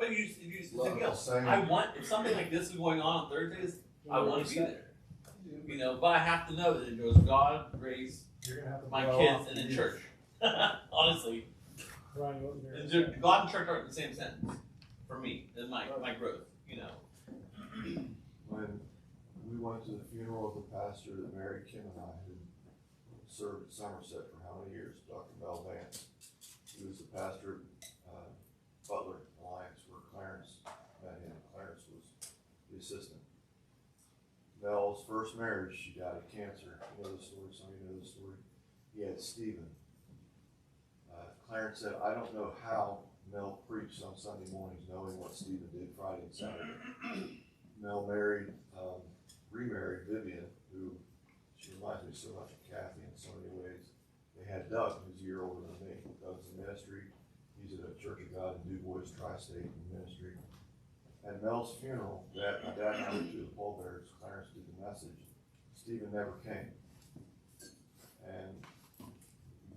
But you think Well, else. same. I want, if something like this is going on Thursdays, I want to be there. You know, but I have to know that it goes God, grace, You're gonna have to my blow kids, off and then the- church. Honestly, Ryan, what was and your- God and church aren't the same sentence for me and my growth. You know. When we went to the funeral of the pastor that Mary Kim and I had served at Somerset for how many years, Dr. Mel Vance. He was the pastor at Butler Alliance where Clarence met him. Clarence was the assistant. Mel's first marriage, she died of cancer. You know the story, some of you know the story. He had Stephen. Clarence said, I don't know how Mel preached on Sunday mornings knowing what Stephen did Friday and Saturday. Mel remarried Vivian, who she reminds me so much of Kathy in so many ways. They had Doug, who's a year older than me. Doug's in ministry. He's at a Church of God in Du Bois, Tri-State ministry. At Mel's funeral, my dad and I went to the pallbearers. Clarence did the message. Stephen never came. And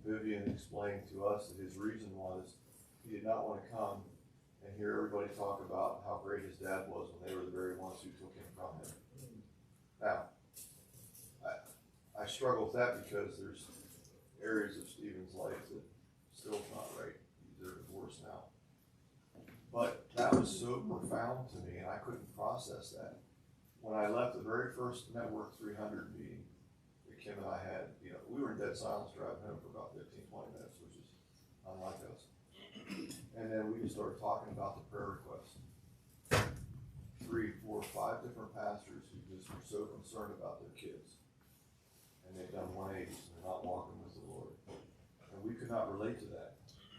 Vivian explained to us that his reason was he did not want to come and hear everybody talk about how great his dad was when they were the very ones who took him from him. Now, I struggle with that because there's areas of Stephen's life that still not right. They're divorced now. But that was so profound to me, and I couldn't process that. When I left the very first Network 300 meeting that Kim and I had, we were in dead silence driving home for about 15, 20 minutes, which is unlike us. And then we just started talking about the prayer requests. 3, 4, 5 different pastors who just were so concerned about their kids. And they've done 180s and they're not walking with the Lord. And we could not relate to that.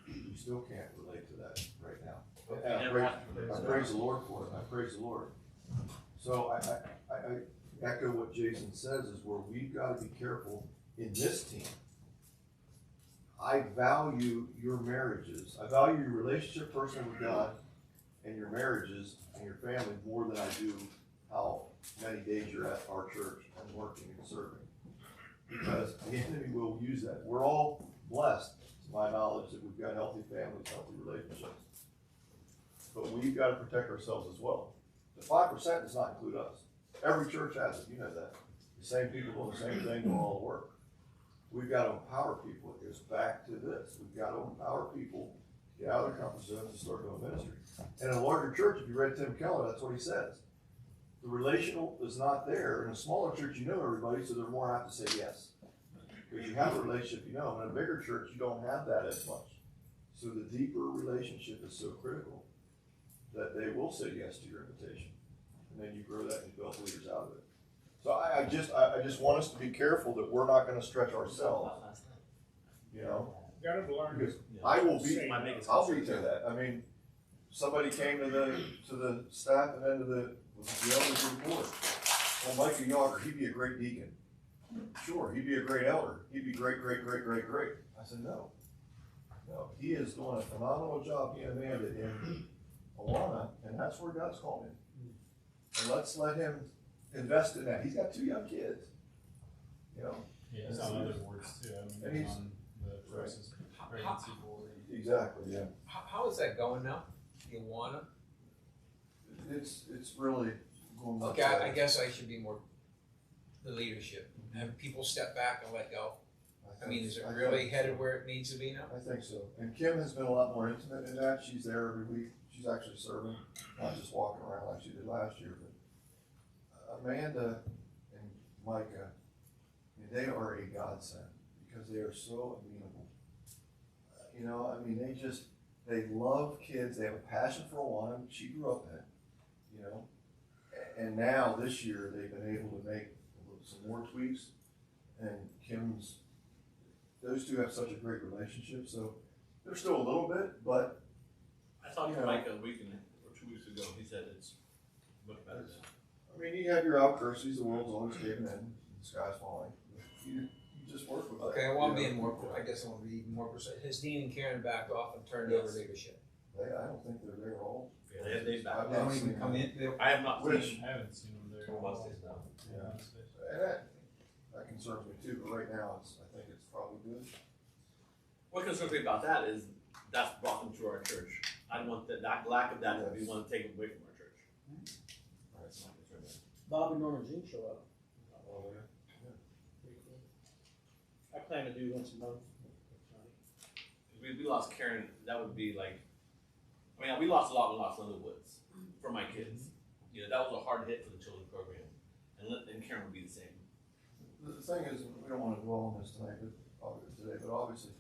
We still can't relate to that right now. And I praise the Lord for it. I praise the Lord. So I echo what Jason says is where we've got to be careful in this team. I value your marriages. I value your relationship personally with God and your marriages and your family more than I do how many days you're at our church and working and serving. Because the enemy will use that. We're all blessed, to my knowledge, that we've got healthy families, healthy relationships. But we've got to protect ourselves as well. The 5% does not include us. Every church has it, you know that. The same people doing the same thing, doing all the work. We've got to empower people. It goes back to this. We've got to empower people to get out of their comfort zones and start doing ministry. And in a larger church, if you read Tim Keller, that's what he says. The relational is not there. In a smaller church, you know everybody, so they're more apt to say yes. Because you have a relationship, you know. In a bigger church, you don't have that as much. So the deeper relationship is so critical that they will say yes to your invitation. And then you grow that and you build leaders out of it. So I just want us to be careful that we're not going to stretch ourselves. You know, Gotta learn. because I will be, My biggest I'll concern be to too. that. I mean, somebody came to the staff and then to the elders report. Well, Micah Yager, he'd be a great deacon. Sure, he'd be a great elder. He'd be great. I said, no, he is doing a phenomenal job, he and Amanda in Awana, and that's where God's called him. And let's let him invest in that. He's got 2 young kids, you know. Yeah, he's on other boards too. I And mean, he's- on the Versus Pregnancy Board. Exactly, yeah. How is that going now? You wanna? It's really going much Okay, better. I guess I should be more the leadership. Have people step back and let go? I mean, is it I really think headed so. where it needs to be now? I think so. And Kim has been a lot more intimate in that. She's there every week. She's actually serving, not just walking around like she did last year. But Amanda and Micah, I mean, they are a godsend because they are so amenable. You know, I mean, they love kids. They have a passion for Awana. She grew up in it, you know. And now this year they've been able to make some more tweaks. And those two have such a great relationship. So there's still a little bit, but I talked to Yeah. Mike a week or 2 weeks ago. He said it's much better now. I mean, you have your outbursts. The world's always caving in. The sky's falling. You just work with Okay, that. well, I'm you being know. more, I guess I want to be even more precise. Has Dean and Karen backed off and turned over Yes. leadership? I don't think they're there all. Yeah, they back. I've They not don't even seen come that. in? They don't- I have not seen Which- I haven't seen him there. For Wednesdays now. Yeah. Wednesdays. And that concerns me too, but right now I think it's probably good. What concerns me about that is that's brought them to our church. I don't want that lack of that to be one to take away from our church. That's my concern there. Bob and Norma Jean show up. Oh, yeah. Pretty cool. I plan to do once a month. We lost Karen, that would be like, I mean, we lost a lot when we lost Linda Woods for my kids. You know, that was a hard hit for the children's program. And Karen would be the same. The thing is, we don't wanna dwell on this tonight, but obviously,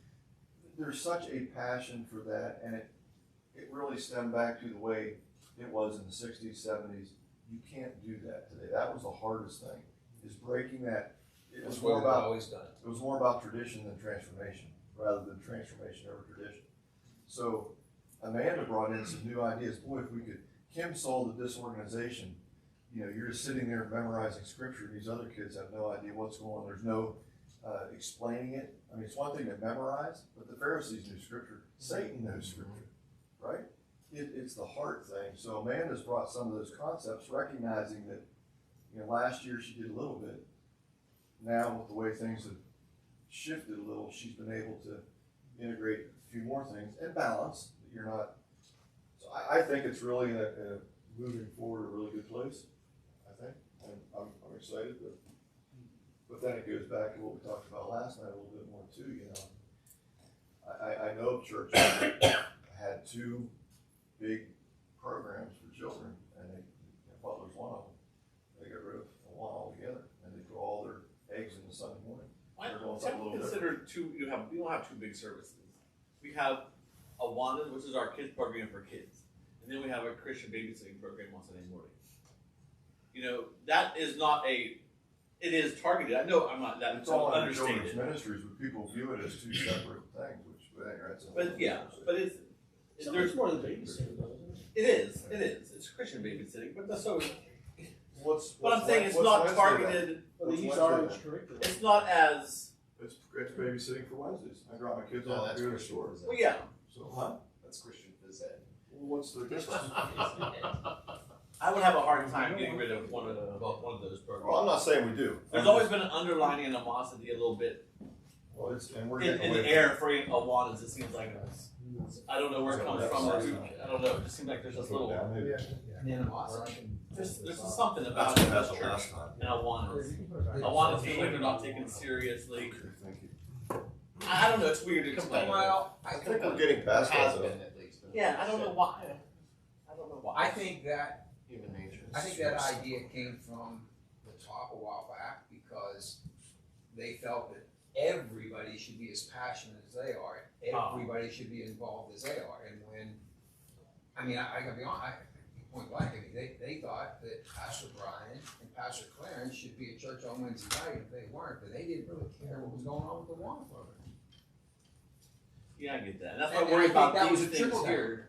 there's such a passion for that, and it really stemmed back to the way it was in the sixties, seventies. You can't do that today. That was the hardest thing, is breaking that. It was That's more what we've about, always done. it was more about tradition than transformation, rather than transformation over tradition. So Amanda brought in some new ideas. Boy, if we could, Kim saw the disorganization. You know, you're just sitting there memorizing scripture, and these other kids have no idea what's going on. There's no explaining it. I mean, it's one thing to memorize, but the Pharisees knew scripture. Satan knows scripture, right? It's the heart thing. So Amanda's brought some of those concepts, recognizing that, you know, last year she did a little bit. Now, with the way things have shifted a little, she's been able to integrate a few more things and balance. You're not. So I think it's really moving forward a really good place. I think, and I'm excited. But then it goes back to what we talked about last night a little bit more too. You know, I know of churches that had two big programs for children, and Butler's one of them. They got rid of one altogether, and they throw all their eggs in the Sunday morning. I They're going don't something a little consider we don't have two big services. We have Awana, which is our kids program for kids. And then we have a Christian babysitting program on Sunday morning. You know, that is not it is targeted. I know I'm not that It's all under understated. children's ministries, but people view it as two separate things, which, that's. But yeah, but it's There's more than babysitting, though, isn't it is. It's Christian babysitting, but that's so. But I'm saying it's not targeted. it? Well, What's they use Wednesday orange then? curriculum. It's not as It's babysitting for Wednesdays. I drop my kids No, off that's to go to the Christian store. phys ed. well, yeah. So, huh? That's Christian phys ed. Well, what's the difference? I would have a hard time getting rid of one of those programs. Well, I'm not saying we do. There's always been an underlying animosity a little bit Well, and we're in getting the away air for Awanas. It seems like I don't know where it comes from. Or I don't know. It just seems like there's this little. There's just something about it. That's This the church last time. and Awanas. Awanas feel like they're not taken seriously. Thank you. I don't know. It's weird to explain. Well, I think we're getting past that Has though. been at least. Yeah, I don't know why. I don't know why. I think that Human nature. that idea came from the top a while back because they felt that everybody should be as passionate as they are. Everybody should be involved as they are. And when, I mean, I gotta be honest, point blank, I mean, they thought that Pastor Brian and Pastor Clarence should be at church on Wednesday night if they weren't, but they didn't really care what was going on with the One program. Yeah, I get that. And that's why And I worry I think about that was these a things trickle here.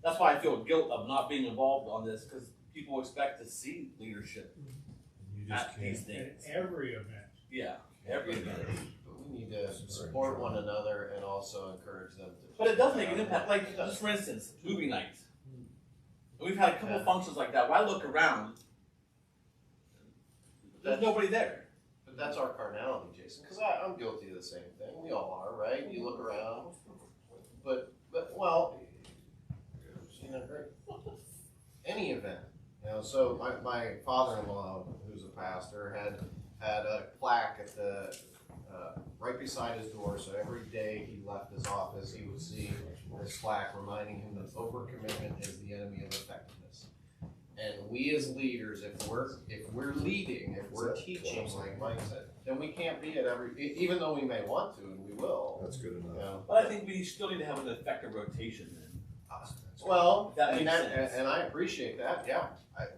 That's why I feel guilt of not being involved on this because people expect to see leadership You at just these can't. things. At every event. Yeah, every event. But we need to support one another and also encourage them to. But it does make an impact. Like, just for instance, movie nights. We've had a couple of functions like that where I look around, there's nobody there. But that's our carnality, Jason, because I'm guilty of the same thing. We all are, right? You look around, but well, you know, any event, you know. So my father-in-law, who's a pastor, had a plaque at the right beside his door. So every day he left his office, he would see this plaque reminding him that overcommitment is the enemy of effectiveness. And we as leaders, if we're leading, if we're teaching, like Mike said, then we can't be at even though we may want to, and we will. That's good enough. You know. But I think we still need to have an effective rotation then. Well, That makes sense. and I appreciate that. Yeah,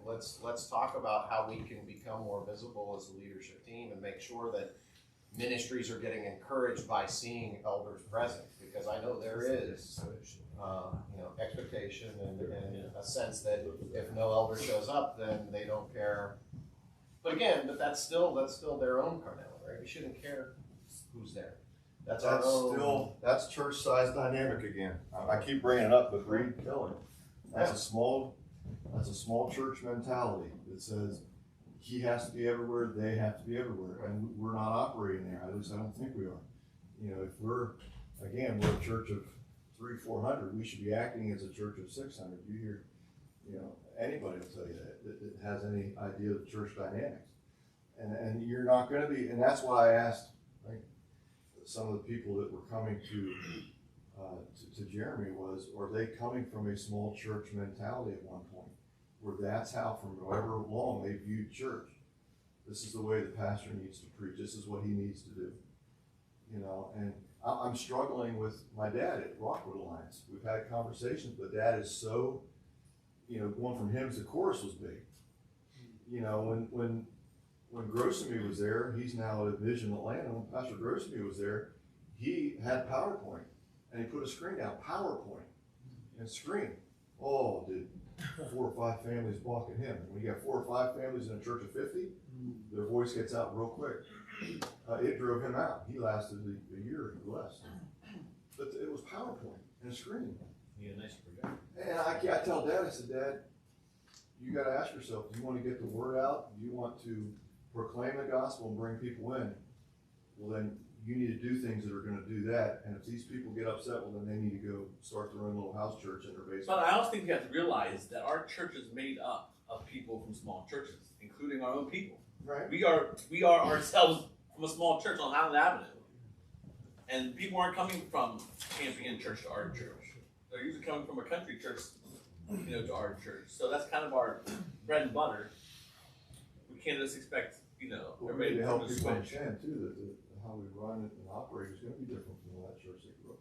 let's talk about how we can become more visible as a leadership team and make sure that ministries are getting encouraged by seeing elders present, because I know there is, expectation and a sense that if no elder shows up, then they don't care. But again, that's still their own carnality, right? We shouldn't care who's there. That's our own. That's church size dynamic again. I keep bringing it up, but Reed Keller, that's a small church mentality that says he has to be everywhere, they have to be everywhere, and we're not operating there. At least I don't think we are. You know, if we're a church of 400, we should be acting as a church of 600. You hear, you know, anybody will tell you that has any idea of church dynamics. And you're not gonna be, and that's why I asked, like, some of the people that were coming to Jeremy was, are they coming from a small church mentality at one point? Where that's how, from however long they viewed church. This is the way the pastor needs to preach. This is what he needs to do. You know, and I'm struggling with my dad at Rockwood Alliance. We've had conversations, but Dad is so, you know, going from hymns to chorus was big. You know, when Grosamy was there, he's now at Vision Atlanta. When Pastor Grosamy was there, he had PowerPoint, and he put a screen down, PowerPoint, and screen. Oh, did 4 or 5 families balking him? And when you got 4 or 5 families in a church of 50, their voice gets out real quick. It drove him out. He lasted a year or less. But it was PowerPoint and a screen. You get a nice projector. And I tell Dad, I said, Dad, you got to ask yourself, do you want to get the word out? Do you want to proclaim the gospel and bring people in? Well, then you need to do things that are going to do that. And if these people get upset, well, then they need to go start their own little house church in their basement. But I also think we have to realize that our church is made up of people from small churches, including our own people. Right? We are ourselves from a small church on Highland Avenue. And people aren't coming from Champion Church to our church. They're usually coming from a country church, you know, to our church. So that's kind of our bread and butter. We can't just expect, you know, Well, we everybody need to to help come to people switch. understand too that how we run it and operate is going to be different from that church they grew up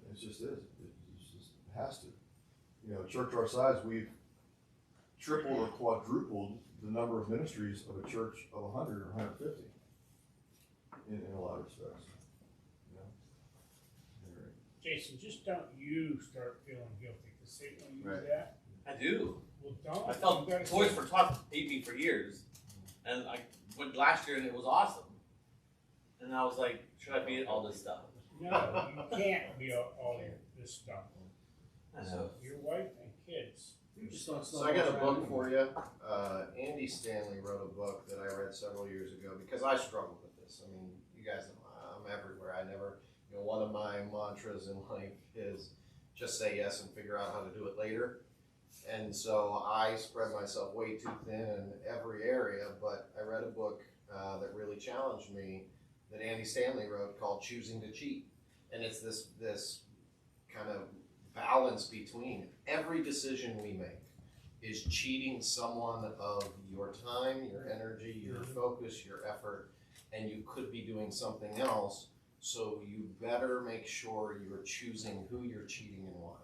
in. It just is. It just has to. You know, a church our size, we've tripled or quadrupled the number of ministries of a church of 100 or 150 in a lot of respects. You know? Anyway. Jason, just don't you start feeling guilty, because Satan will use Right. that. I do. Well, don't. I felt You gotta Toys say- for Tots ate me for years. And I went last year and it was awesome. And I was like, should I be all this stuff? No, you can't be all this stuff. I know. Your wife and kids. So I got a book for you. Andy Stanley wrote a book that I read several years ago because I struggled with this. I mean, you guys know I'm everywhere. I never, you know, one of my mantras in life is just say yes and figure out how to do it later. And so I spread myself way too thin in every area, but I read a book that really challenged me that Andy Stanley wrote called Choosing to Cheat. And it's this kind of balance between every decision we make is cheating someone of your time, your energy, your focus, your effort, and you could be doing something else. So you better make sure you're choosing who you're cheating and why.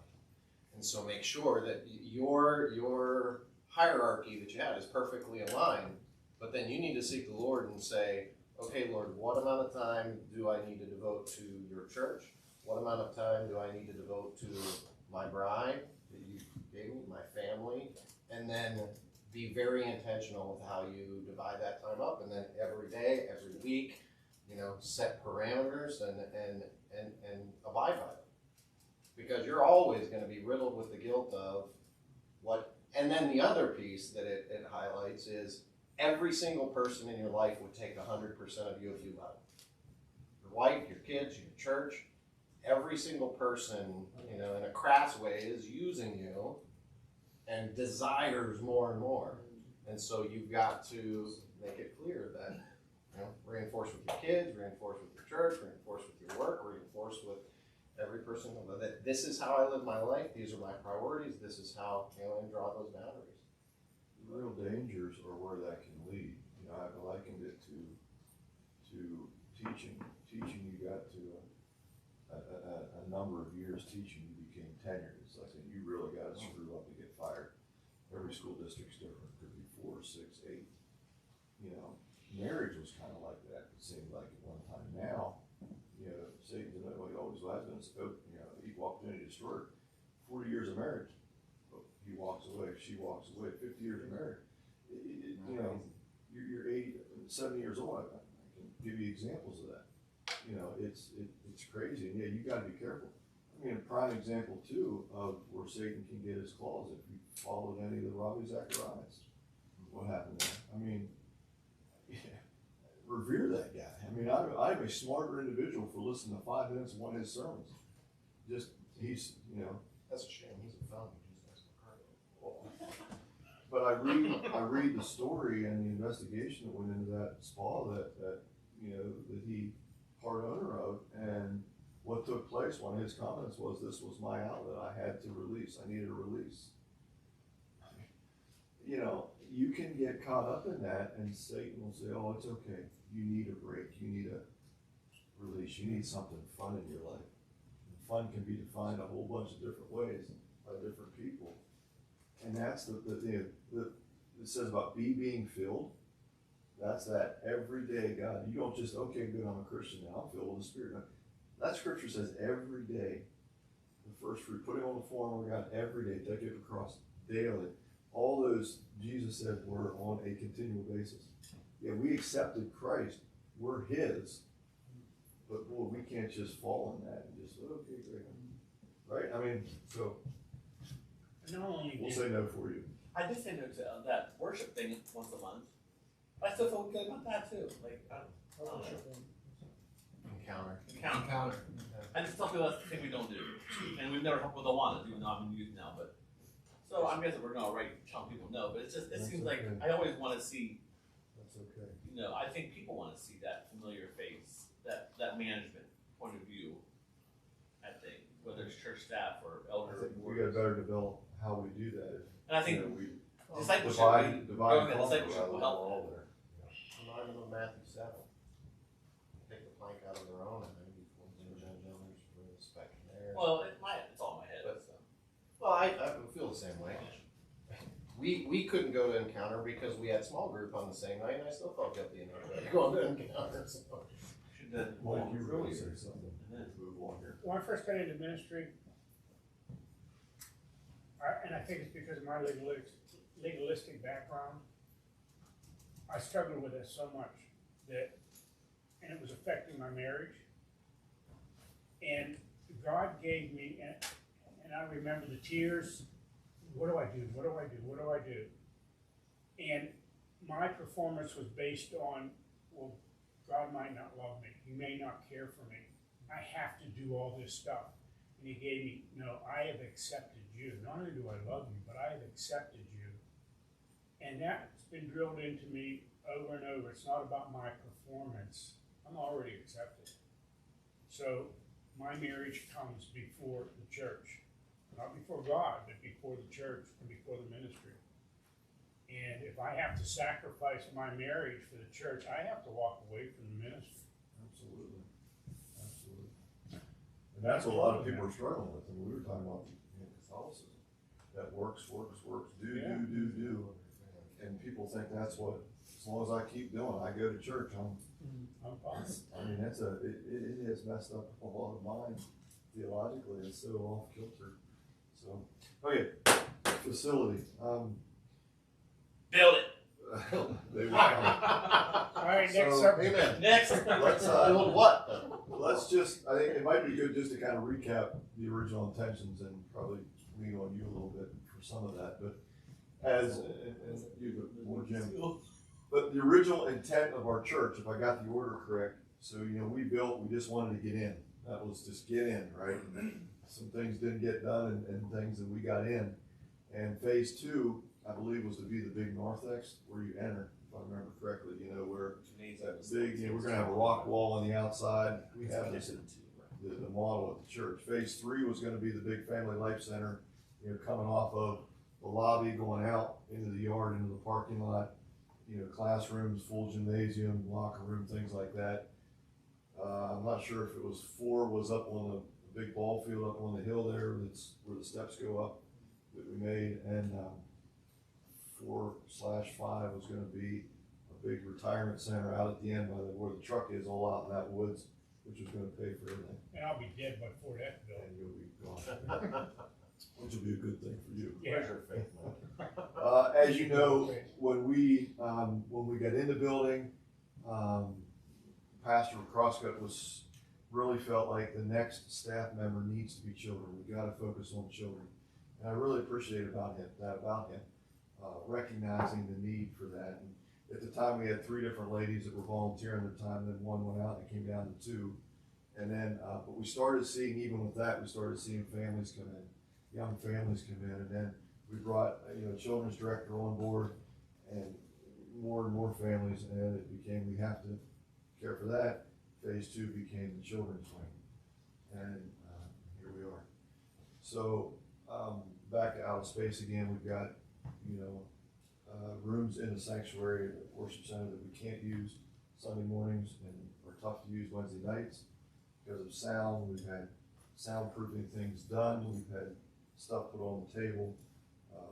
And so make sure that your hierarchy that you have is perfectly aligned, but then you need to seek the Lord and say, okay, Lord, what amount of time do I need to devote to your church? What amount of time do I need to devote to my bride that you gave me, my family? And then be very intentional with how you divide that time up. And then every day, every week, you know, set parameters and abide by them. Because you're always going to be riddled with the guilt of what. And then the other piece that it highlights is every single person in your life would take 100% of you if you let them. Your wife, your kids, your church, every single person, you know, in a crass way is using you and desires more and more. And so you've got to make it clear that, you know, reinforce with your kids, reinforce with your church, reinforce with your work, reinforce with every person that this is how I live my life, these are my priorities, this is how, you know, and draw those boundaries. The real dangers are where that can lead. You know, I've likened it to teaching. Teaching, you got to a number of years teaching, you became tenured. It's like you really got to screw up to get fired. Every school district's different. It could be 4, 6, 8. You know, marriage was kind of like that. It seemed like at one time. Now, you know, Satan's another way always lies in his coat. You know, equal opportunity destroyer. 40 years of marriage. He walks away, she walks away, 50 years of marriage. You know, you're 80, 70 years old. I can give you examples of that. You know, it's crazy. And yeah, you got to be careful. I mean, a prime example too of where Satan can get his claws if you followed any of the Ravi Zacharias. What happened there? I mean, yeah, revere that guy. I mean, I'm a smarter individual for listening to 5 minutes of one of his sermons. just, he's, you know, That's a shame, he's a felon, he just has a car. but I read the story and the investigation that went into that spa that, you know, that he part owner of, and what took place, one of his comments was, this was my outlet, I had to release, I needed a release. You know, you can get caught up in that and Satan will say, oh, it's okay, you need a break, you need a release, you need something fun in your life. And fun can be defined a whole bunch of different ways by different people. And that's the it says about being filled. That's that every day, God. You don't just, okay, good, I'm a Christian now, I'm filled with the Spirit. No, that scripture says every day, the first fruit, putting on the form of God every day, take it across daily. All those, Jesus said, were on a continual basis. Yeah, we accepted Christ, we're His, but boy, we can't just fall in that and just, okay, great. Right? I mean, so And not only we'll did, say no for you. I did say no to that worship thing once a month. I still feel good about that too. Like, I don't know. Encounter. Encounter. I just don't feel that's the thing we don't do. And we've never helped with Awana, even though I'm in youth now, but. So I'm guessing we're gonna telling people no, but it's just, it That's seems like, okay. I always wanna see, That's okay. you know, I think people wanna see that familiar face, that management point of view at things, whether it's church staff or I elder. think we gotta better develop how we do that. And I think You know, we discipleship, divide growing that conquer discipleship rather will than help. all there. Remind them of Matthew 7. Take the plank out of their own and then before they judge others for the speck in theirs. Well, it's all in my head, so. Well, I feel the same way. We couldn't go to Encounter because we had small group on the same night, and I still felt guilty enough going to Encounter. So. Should have Mike, done you earlier. really say something. Move on here. when I first got into ministry, and I think it's because of my legalistic background, I struggled with it so much and it was affecting my marriage. And God gave me, and I remember the tears. What do I do? What do I do? What do I do? And my performance was based on, well, God might not love me. He may not care for me. I have to do all this stuff. And He gave me, no, I have accepted you. Not only do I love you, but I have accepted you. And that's been drilled into me over and over. It's not about my performance. I'm already accepted. So my marriage comes before the church. Not before God, but before the church and before the ministry. And if I have to sacrifice my marriage for the church, I have to walk away from the ministry. Absolutely. Absolutely. And that's what a lot of people are struggling with, and we were talking about Catholicism. That works, do. And people think that's what, as long as I keep doing, I go to church, I'm fine. I mean, it has messed up a lot of minds theologically, it's so off kilter. So, okay, facility, Build it. they were coming. All right, next So, subject. Amen. Next. Let's, Build what? let's just, I think it might be good just to kind of recap the original intentions and probably lean on you a little bit for some of that, but as, and you, but more Jim. But the original intent of our church, if I got the order correct, so, you know, we just wanted to get in. That was just get in, right? And some things didn't get done and things that we got in. And phase 2, I believe, was to be the big narthex where you enter, if I remember correctly, you know, where that big, you know, we're gonna have a rock wall on the outside. We have this, the model at the church. Phase 3 was gonna be the big family life center, you know, coming off of the lobby, going out into the yard, into the parking lot, you know, classrooms, full gymnasium, locker room, things like that. I'm not sure if it was 4 was up on the big ball field up on the hill there, that's where the steps go up that we made, and 4/5 was gonna be a big retirement center out at the end by where the truck is, all out in that woods, which was gonna pay for everything. And I'll be dead before that's built. And you'll be gone, which will be a good thing for you. Yeah. Where's your faith, Mike? As you know, when we got in the building, Pastor Crosscut really felt like the next staff member needs to be children. We gotta focus on children. And I really appreciate about him, recognizing the need for that. And at the time, we had 3 different ladies that were volunteering their time, then 1 went out and it came down to 2. And then, but we started seeing, even with that, we started seeing families come in, young families come in, and then we brought, children's director on board, and more families, and it became, we have to care for that. Phase 2 became the children's wing, and here we are. So, back to out of space again, we've got, rooms in the sanctuary, the worship center that we can't use Sunday mornings and are tough to use Wednesday nights because of sound. We've had soundproofing things done. We've had stuff put on the table,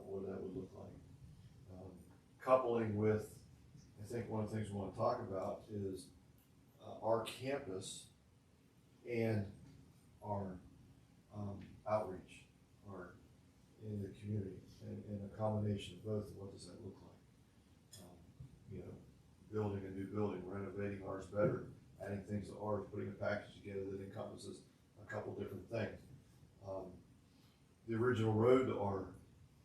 what that would look like. Coupling with, I think one of the things we want to talk about is our campus and our outreach, our in the community, and a combination of both. What does that look like? Building a new building, renovating ours better, adding things to ours, putting a package together that encompasses a couple different things. The original road to our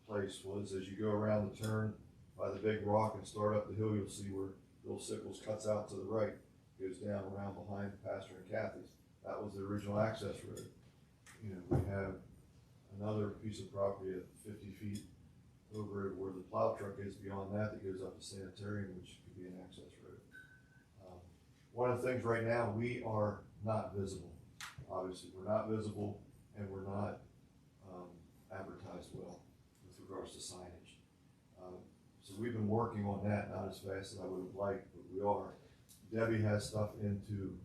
place was, as you go around the turn by the big rock and start up the hill, you'll see where Bill Sickles cuts out to the right, goes down around behind Pastor and Kathy's. That was the original access road. We have another piece of property at 50 feet over where the plow truck is beyond that goes up to sanitarium, which could be an access road. One of the things right now, we are not visible. Obviously, we're not visible, and we're not advertised well with regards to signage. So we've been working on that, not as fast as I would have liked, but we are. Debbie has stuff into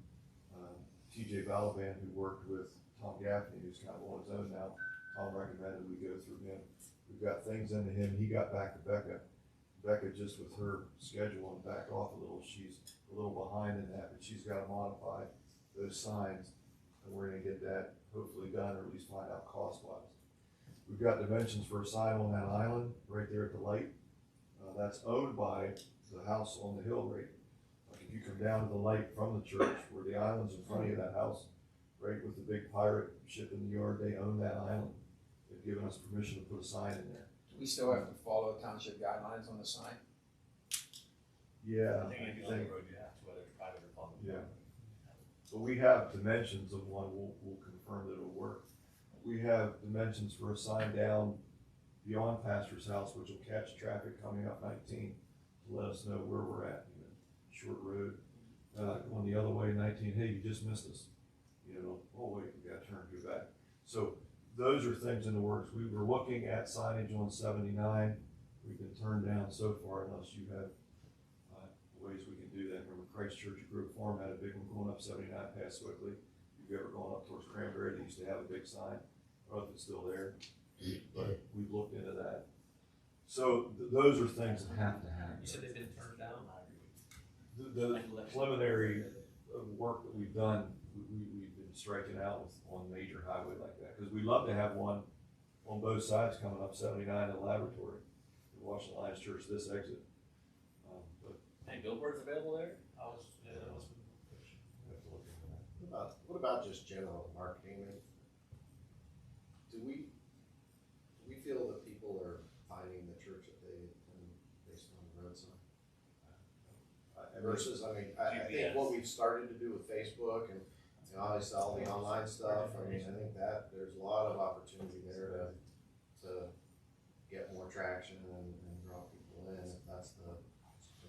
TJ Balaban, who worked with Tom Gaffney, who's kind of on his own now. Tom recommended we go through him. We've got things into him. He got back to Becca. Becca, just with her schedule, and back off a little. She's a little behind in that, but she's got to modify those signs, and we're going to get that hopefully done, or at least find out cost-wise. We've got dimensions for a sign on that island right there at the light. That's owned by the house on the hill, right? Like if you come down to the light from the church, where the island's in front of you, that house, right with the big pirate ship in the yard, they own that island. They've given us permission to put a sign in there. Do we still have to follow township guidelines on the sign? Yeah, I think if you're on the road, you have to, whether it's private or public. Yeah. But we have dimensions of one, we'll confirm that it'll work. We have dimensions for a sign down beyond Pastor's house, which will catch traffic coming up 19 to let us know where we're at, short road. Going the other way, 19, hey, you just missed us. Oh wait, we gotta turn, go back. So those are things in the works. We were looking at signage on 79. We've been turned down so far unless you have ways we can do that. Remember Christ Church at Grove Farm had a big one going up 79 past Swickley. If you've ever gone up towards Cranberry, they used to have a big sign. I don't know if it's still there, but we've looked into that. So those are things that have to happen. You said they've been turned down? The preliminary work that we've done, we've been striking out with on major highway like that, because we'd love to have one on both sides coming up 79 in the laboratory, the Washington Alliance Church, this exit. But And billboards available there? we have to look into that. What about just general marketing? Do we feel that people are finding the church that they attend based on the road sign? Versus, I think what we've started to do with Facebook and obviously all the online stuff, I think that there's a lot of opportunity there to get more traction and draw people in, if that's the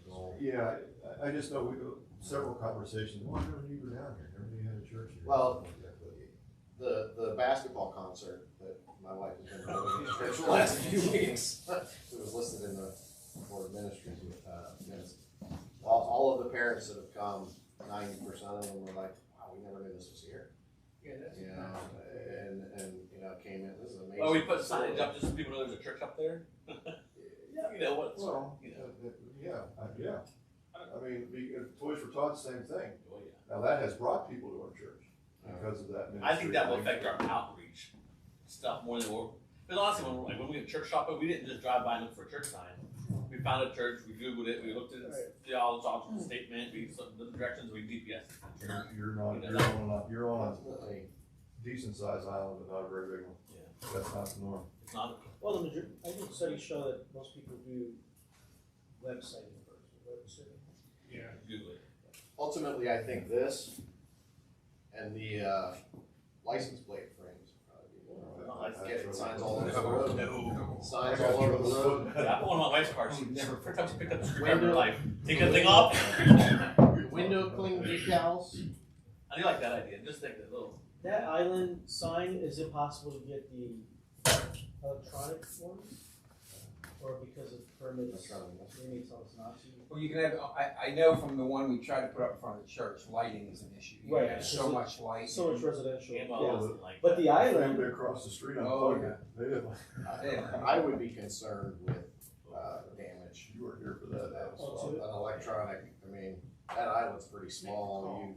goal. Yeah, I just know several conversations. Well, I never knew you were down here. Never knew you had a church here. Well, the basketball concert that my wife has been going to for the last few weeks, it was listed in the Board of Ministries minutes. All of the parents that have come, 90% of them were like, wow, we never knew this was here. Yeah, that's. And came in, this is amazing. Oh, we put signage up just so people know there's a church up there? What's, Well, yeah. I mean, Toys for Tots, same thing. Oh, yeah. Now that has brought people to our church because of that ministry. I think that will affect our outreach stuff more than we're, because honestly, when we went church shopping, we didn't just drive by and look for a church sign. We found a church, we Googled it, we looked at all the doctrinal statement, we looked at the directions, we GPS. You're on a decent sized island, but not a very big one. Yeah. That's not the norm. It's not, Well, I think studies show that most people do websiting first. Yeah. Google it. Ultimately, I think this And the, license plate frames probably. No, Get signs all over the road. No. Signs all over the road. I put one on my wife's car, she never, first time she picked up the screwdriver in her Window. life, take that thing off. Window cling decals. I do like that idea, just like the little, That island sign, is it possible to get the electronic ones? Or because of permits, maybe tell us not to? Well, you can have, I know from the one we tried to put up in front of the church, lighting is an issue. You Right, have so so- much light. So much residential, and yeah. well, wasn't like. But the island, Family across the street on Oh, Plug It. They didn't, Yeah. I would be concerned with, damage. you were here for that. Oh, An electronic, I mean, that island's pretty small, you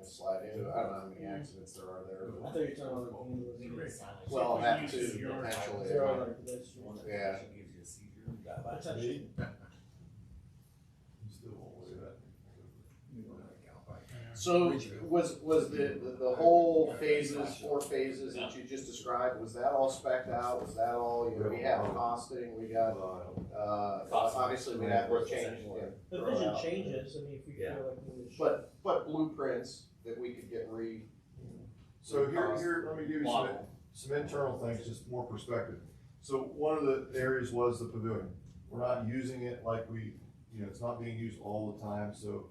slide into it, I don't know how many accidents there are there, I but. thought you were talking about the Well, So that you too, use your- potentially. Zero on pedestrian. Yeah. Gives you a seizure, you gotta buy That's it. actually, You still won't believe that. So was the whole phases, 4 phases that you just described, was that all spec'd out? Was that all, you know, we have costing, we got, obviously we have to change. the vision changes, I mean, if we feel like we need to. But blueprints that we could get So here, let me give you some internal things, just more perspective. So one of the areas was the pavilion. We're not using it like we, it's not being used all the time, so,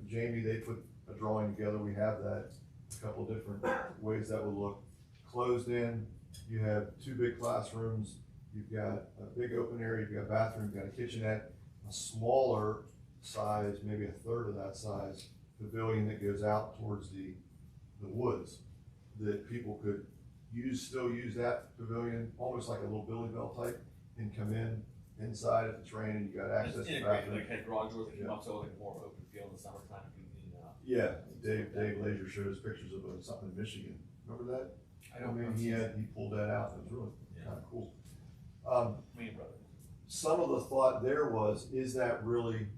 Jamie, they put a drawing together, we have that, a couple different ways that would look. Closed in, you have 2 big classrooms, you've got a big open area, you've got a bathroom, you've got a kitchenette, a smaller size, maybe a third of that size, pavilion that goes out towards the woods, that people could still use that pavilion, almost like a little Billy Bell type, and come in inside if it's raining, you got access It's to the integrated, bathroom. like had garage doors that came up, so like more open field in the summertime, you can, Yeah, Dave Laser showed us pictures of something in Michigan, remember that? I don't know. He pulled that out, it was really Yeah. kinda cool. me and brother. Some of the thought there was, is that really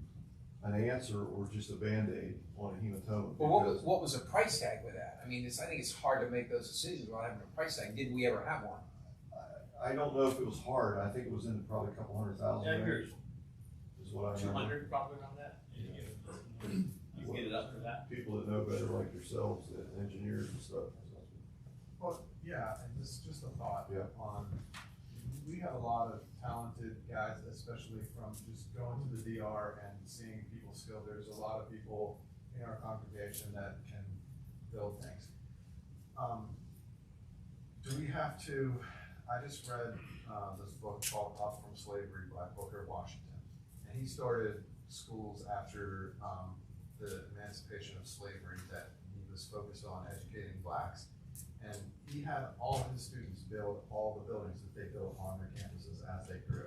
an answer or just a Band-Aid on a hematoma? Well, Because- what was the price tag with that? I mean, I think it's hard to make those decisions without having a price tag. Did we ever have one? I don't know if it was hard, I think it was in probably a couple $100,000 Yeah, range, is what I Two remember. hundred probably around that, you can get it up for that. People that know better like yourselves, the engineers and stuff. Well, yeah, and this is just a thought Yeah. on, we have a lot of talented guys, especially from just going to the DR and seeing people's skill. There's a lot of people in our congregation that can build things. Do we have to, I just read, this book called Up from Slavery by Booker Washington. And he started schools after, the emancipation of slavery, that he was focused on educating blacks. And he had all of his students build all the buildings that they built on their campuses as they grew.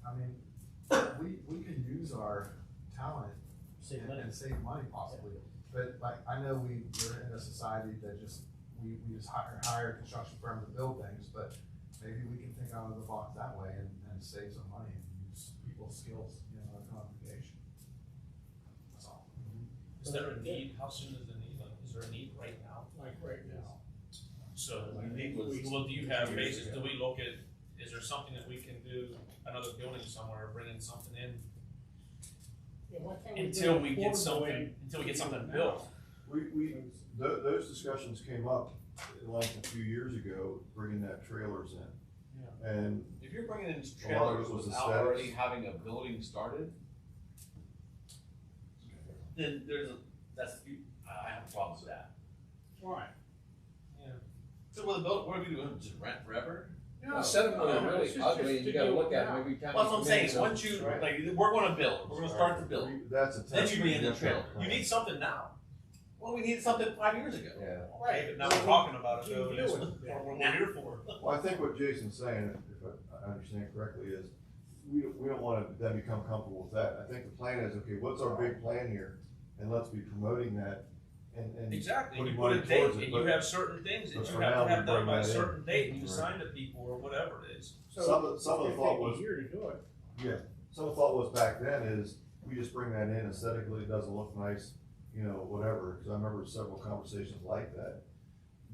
I mean, we can use our talent Save money. and save money possibly. But like, I know we're in a society that we just hire construction firms to build things, but maybe we can think out of the box that way and save some money and use people's skills in our congregation. That's all. Is there a need, how soon is the need, like, is there a need right now? Like right now. So, The need was well, do you have 2 years basis, ago. do we look at, is there something that we can do, another building somewhere, bring in something in? Yeah, why can't we Until do we it get affordable something, and until we get do something it now? built. Those discussions came up like a few years ago, bringing that trailers in. And If you're bringing in A lot of trailers it was without aesthetics. already having a building started, then I have a problem with that. Why? So with a build, what are we doing, just rent forever? Well, some of them are No, really it's just ugly and to you gotta deal look with at them now. every time. Well, that's what I'm you saying, come in, once you, Right. like, we're gonna build, we're gonna start the build, that's a. then you bring in the temporary trailer, plan. You need something now. well, we needed something 5 years ago. Yeah. Okay, but now we're talking about it, You though, can and it's do what it. we're here for. Well, I think what Jason's saying, if I understand correctly, is we don't wanna then become comfortable with that. I think the plan is, okay, what's our big plan here? And let's be promoting that and. Exactly, and you putting put a money date, towards it, and you but- have certain things that but you for have now, to we have done bring by a that in. certain date, and you Right. assign to people, or whatever it is. So Some of the it's thought gonna was- take a year to do it. Some of the thought was back then is, we just bring that in aesthetically, it doesn't look nice, whatever, cause I remember several conversations like that. Are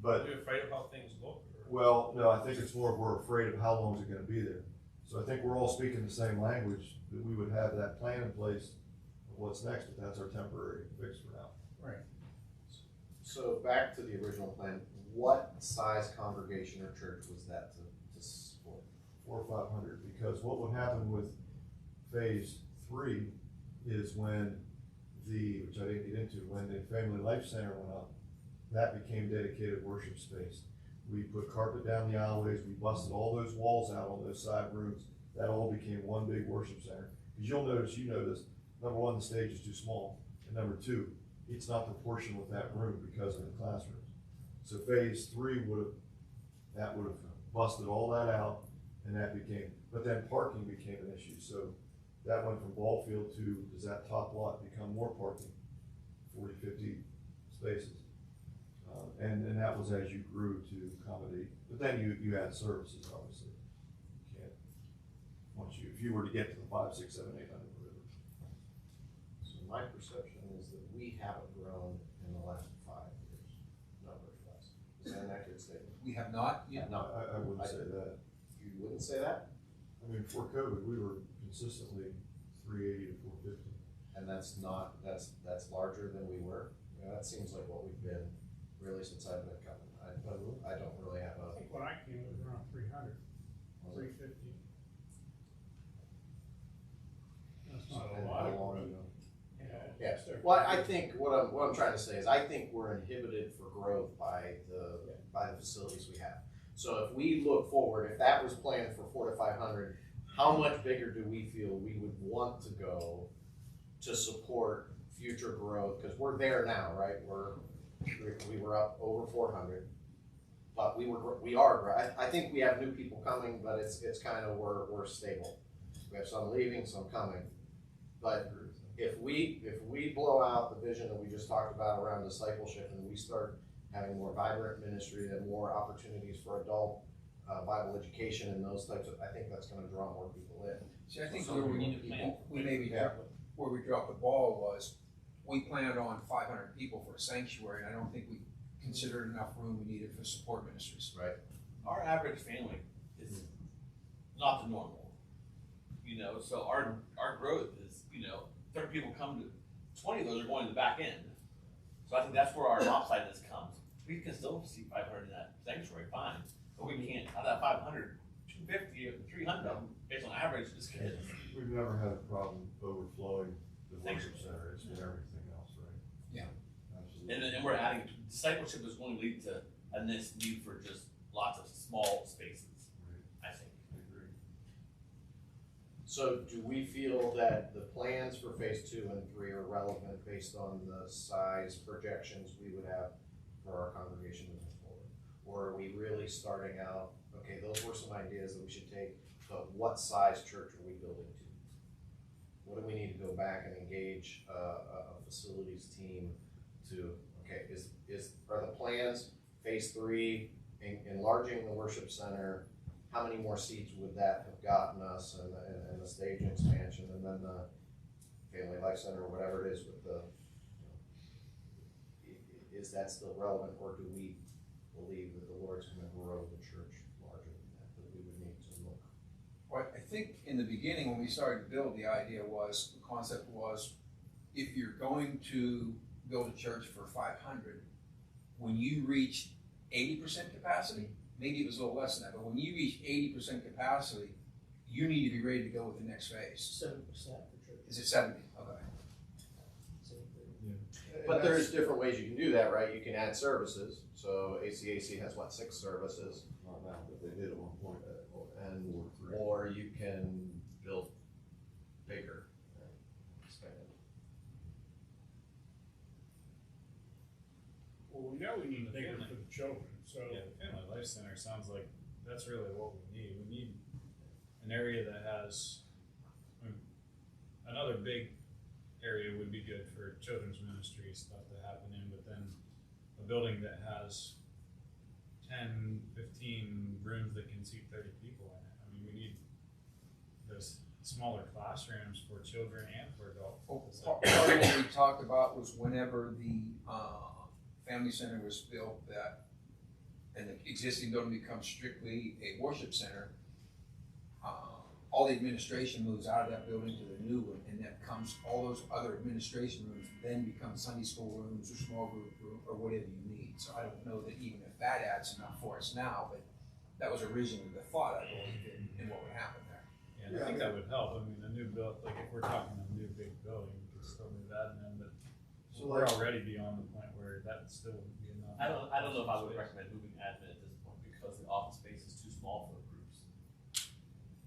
But, you afraid of how things look? or- well, no, I think it's more of we're afraid of how long is it gonna be there. So I think we're all speaking the same language, that we would have that plan in place of what's next, but that's our temporary fix for now. So back to the original plan, what size congregation or church was that to support? 400 or 500, because what would happen with phase 3 is when which I didn't get into, when the Family Life Center went up, that became dedicated worship space. We put carpet down the alleyways, we busted all those walls out on those side rooms, that all became one big worship center. Because you'll notice, you notice, number one, the stage is too small, and number two, it's not proportional with that room because of the classrooms. So phase 3 would have busted all that out, and that became, but then parking became an issue, so that went from ball field to, does that top lot become more parking? 40, 50 spaces. And that was as you grew to accommodate, but then you add services, obviously. You can't, if you were to get to the 5, 6, 7, 800, whatever. So my perception is that we haven't grown in the last 5 years, numbers-wise. Is that an accurate statement? We have not yet. No, I wouldn't say that. you wouldn't say that? I mean, before COVID, we were consistently 380 to 450. And that's larger than we were? You know, that seems like what we've been really since I've been coming. I don't really have I think when I came, it was around 300, 350. That's not a And lot. how long ago? Yeah. Yeah, well, I think what I'm trying to say is I think we're inhibited for growth by the facilities we have. So if we look forward, if that was planned for 400 to 500, how much bigger do we feel we would want to go to support future growth? Because we're there now, right? We were up over 400, but we are. I think we have new people coming, but it's kind of we're stable. We have some leaving, some coming, but if we blow out the vision that we just talked about around discipleship and we start having more vibrant ministry and more opportunities for adult Bible education and those types of, I think that's going to draw more people in. See, I think So where we need to plan. where we dropped the ball was, we planned on 500 people for a sanctuary, and I don't think we considered enough room we needed for support ministries. Right. Our average family is not the normal, you know, so our growth is, 30 people come to, 20 of those are going to the back end. So I think that's where our lopsidedness comes. We can still see 500 in that sanctuary, fine, but we can't, out of that 500, 250 or 300 of them, based on average, is kids. We've never had a problem overflowing the worship center, it's been everything else, right? Yeah. Absolutely. And we're adding, discipleship is going to lead to a next need for just lots of small spaces, I think. I agree. So do we feel that the plans for phase 2 and 3 are relevant based on the size projections we would have for our congregation moving forward? Or are we really starting out, okay, those were some ideas that we should take, but what size church are we building to? What do we need to go back and engage a facilities team to, okay, are the plans, phase 3, enlarging the worship center, how many more seats would that have gotten us, and the stage expansion, and then the Family Life Center, or whatever it is with the, is that still relevant, or do we believe that the Lord's gonna grow the church larger than that we would need to look? Well, I think in the beginning, when we started to build, the concept was, if you're going to build a church for 500, when you reach 80% capacity, maybe it was a little less than that, but when you reach 80% capacity, you need to be ready to go with the next phase. 7% for church. Is it 70? Okay. 7%. But there's different ways you can do that, right? You can add services, so ACAC has 6 services, Not now, but they did at one point. and, or you can build bigger and expand. Well, we know we need bigger for the children, so. Yeah, the Family Life Center sounds like that's really what we need. We need an area that has, another big area would be good for children's ministry stuff to happen in, but then a building that has 10, 15 rooms that can seat 30 people in it. I mean, we need those smaller classrooms for children and for adults. Part of what we talked about was whenever the family center was built, and the existing building becomes strictly a worship center, all the administration moves out of that building to the new one, and that comes, all those other administration rooms then become Sunday school rooms or small group room, or whatever you need. So I don't know that even if that adds enough for us now, but that was originally the thought, I believe, in what would happen there. Yeah, and I think that would help. I mean, a new build, like if we're talking a new big building, we could still move that in, but So we're like- already beyond the point where that still wouldn't be enough. I don't know if I would recommend moving admin at this point because the office space is too small for groups.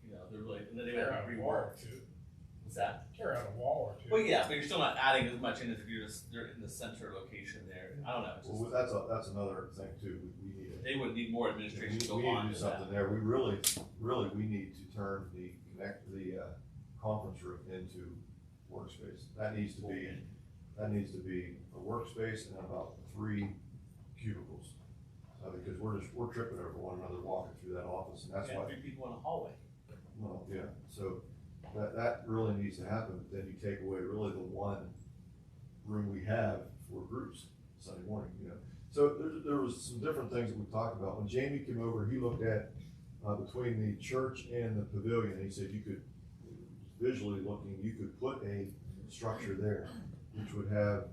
You know, they're really, and then they would have to rework. What's that? Tear out a wall or two. Well, yeah, but you're still not adding as much in as if you're just, they're in the center location there. I don't know. It's Well, just, that's another thing too, we need to. they would need more We administration need to go to on do to something that. there, we really, we need to turn the conference room into workspace. That needs to be a workspace and about 3 cubicles. Because we're tripping over one another walking through that office, and that's Yeah, why, 3 people in a hallway. well, yeah, so that really needs to happen, but then you take away really the one room we have for groups Sunday morning, you know. So there was some different things that we talked about. When Jamie came over, he looked at, between the church and the pavilion, he said you could, visually looking, you could put a structure there, which would have,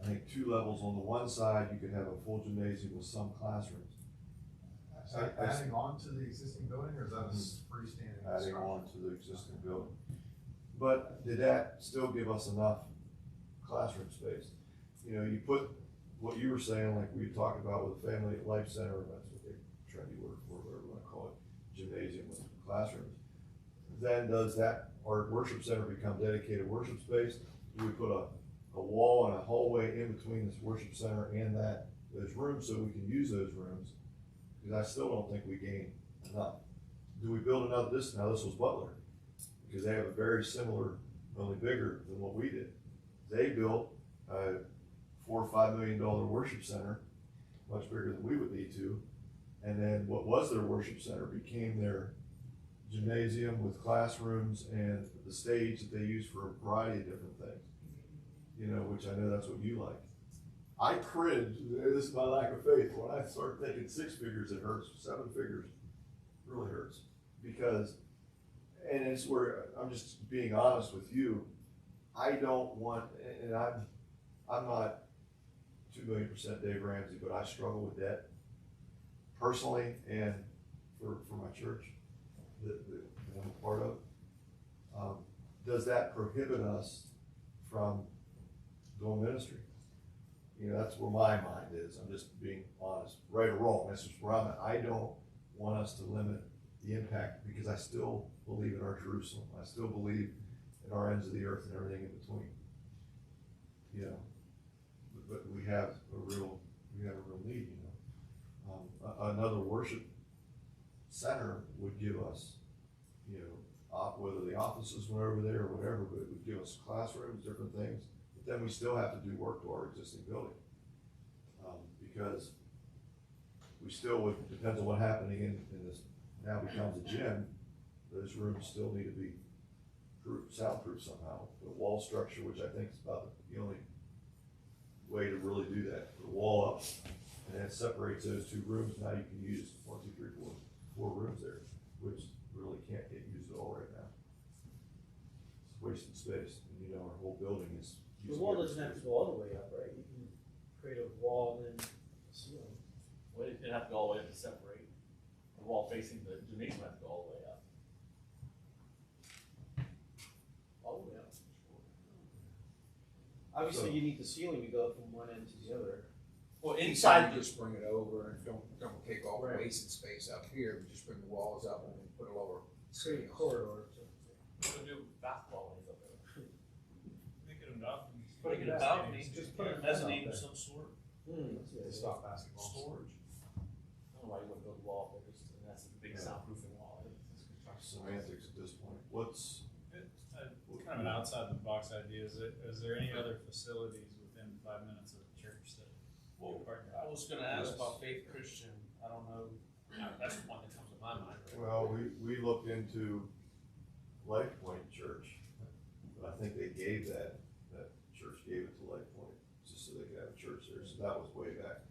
I think, 2 levels on the one side, you could have a full gymnasium with some classrooms. Is that adding on to the existing building, or is that a freestanding Adding structure? on to the existing building. But did that still give us enough classroom space? You know, you put what you were saying, like we talked about with Family Life Center, that's what they trendy word for, whatever you wanna call it, gymnasium with classrooms. Then does that, our worship center become dedicated worship space? Do we put a wall and a hallway in between this worship center and those rooms so we can use those rooms? Because I still don't think we gain enough. Do we build another, now this was Butler, because they have a very similar, only bigger than what we did. They built a $4 or $5 million worship center, much bigger than we would need to. And then what was their worship center became their gymnasium with classrooms and the stage that they use for a variety of different things. You know, which I know that's what you like. I cringe, this is my lack of faith, when I start thinking 6 figures, it hurts, 7 figures really hurts. Because, and it's where, I'm just being honest with you, I don't want, and I'm not 2,000,000% Dave Ramsey, but I struggle with debt personally and for my church that I'm a part of. Does that prohibit us from doing ministry? You know, that's where my mind is. I'm just being honest, right or wrong. That's just where I'm at. I don't want us to limit the impact because I still believe in our Jerusalem. I still believe in our ends of the earth and everything in between. You know, but we have a real need. You know, another worship center would give us, you know, whether the offices went over there or whatever, but it would give us classrooms, different things. Then we still have to do work to our existing building. Because we still would, depends on what's happening in this, now becomes a gym, those rooms still need to be soundproof somehow. The wall structure, which I think is about the only way to really do that, put a wall up, and it separates those 2 rooms, now you can use 1, 2, 3, 4 rooms there, which really can't get used at all right now. It's wasted space, and you know, our whole building is. The wall doesn't have to go all the way up, right? You can create a wall and then a ceiling. Well, it'd have to go all the way up to separate. The wall facing the gymnasium has to go all the way up. All the way up. Obviously, you need the ceiling to go from one end to the other. Well, Inside, inside, you just bring it over and don't take all the Right. wasted space up here, we just bring the walls up and then put a lower Create a ceiling. corridor. we're gonna do basketball lanes up there. Make it a balcony. Put it in a balcony. Just put a Mezzanine out of there. some sort, That's They good. stop basketball. storage. I don't know why you wouldn't build a wall up there, just, and that's a big Yeah. soundproofing wall. I think it's construction. Semantics at this point. What's, Kind of an outside the box idea. Is there any other facilities within 5 minutes of the church that Well, you partner? I was gonna ask Yes. about Faith Christian, I don't know, that's the one that comes to my mind. Right? well, we looked into Life Point Church, but I think they gave that church gave it to Life Point, just so they could have a church there, so that was way back.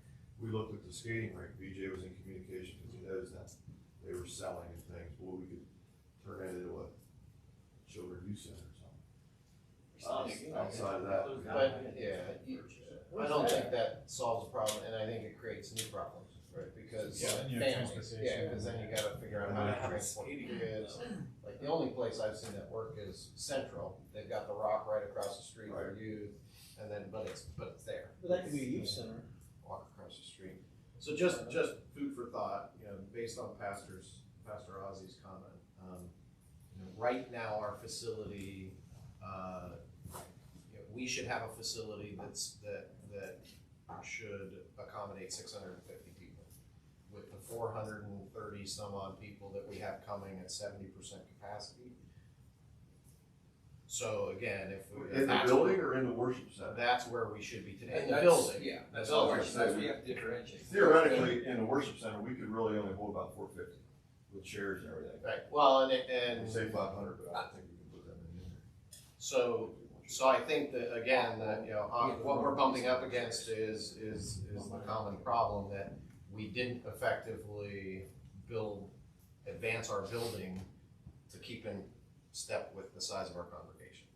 We looked at the skating rink, BJ was in communication, because he knows that, they were selling and things, well, we could turn that into review center or something. Outside of that. But, yeah, I don't think that solves the problem, and I think it creates new problems, right? Because Yeah, and your families, transportation. yeah, because then you gotta figure out how to transport kids. Like, the only place I've seen that work is Central. They've got the Rock right across the street for Right. youth, and then, but it's there. But that could be a youth center. Walk across the street. So just food for thought, you know, based on Pastor Ozzy's comment. You know, right now, our facility, you know, we should have a facility that should accommodate 650 people. With the 430 some odd people that we have coming at 70% capacity. So again, In the building or in the worship center? that's where we should be today, in the That's- building. Yeah, That's that's all all, we're that's saying. we have to differentiate. Theoretically, in the worship center, we could really only hold about 450 with chairs and everything. Right, well, And and say 500, but I don't think we can put that many in there. so I think that, again, that, you know, what we're bumping up against is the common problem that we didn't effectively advance our building to keep in step with the size of our congregation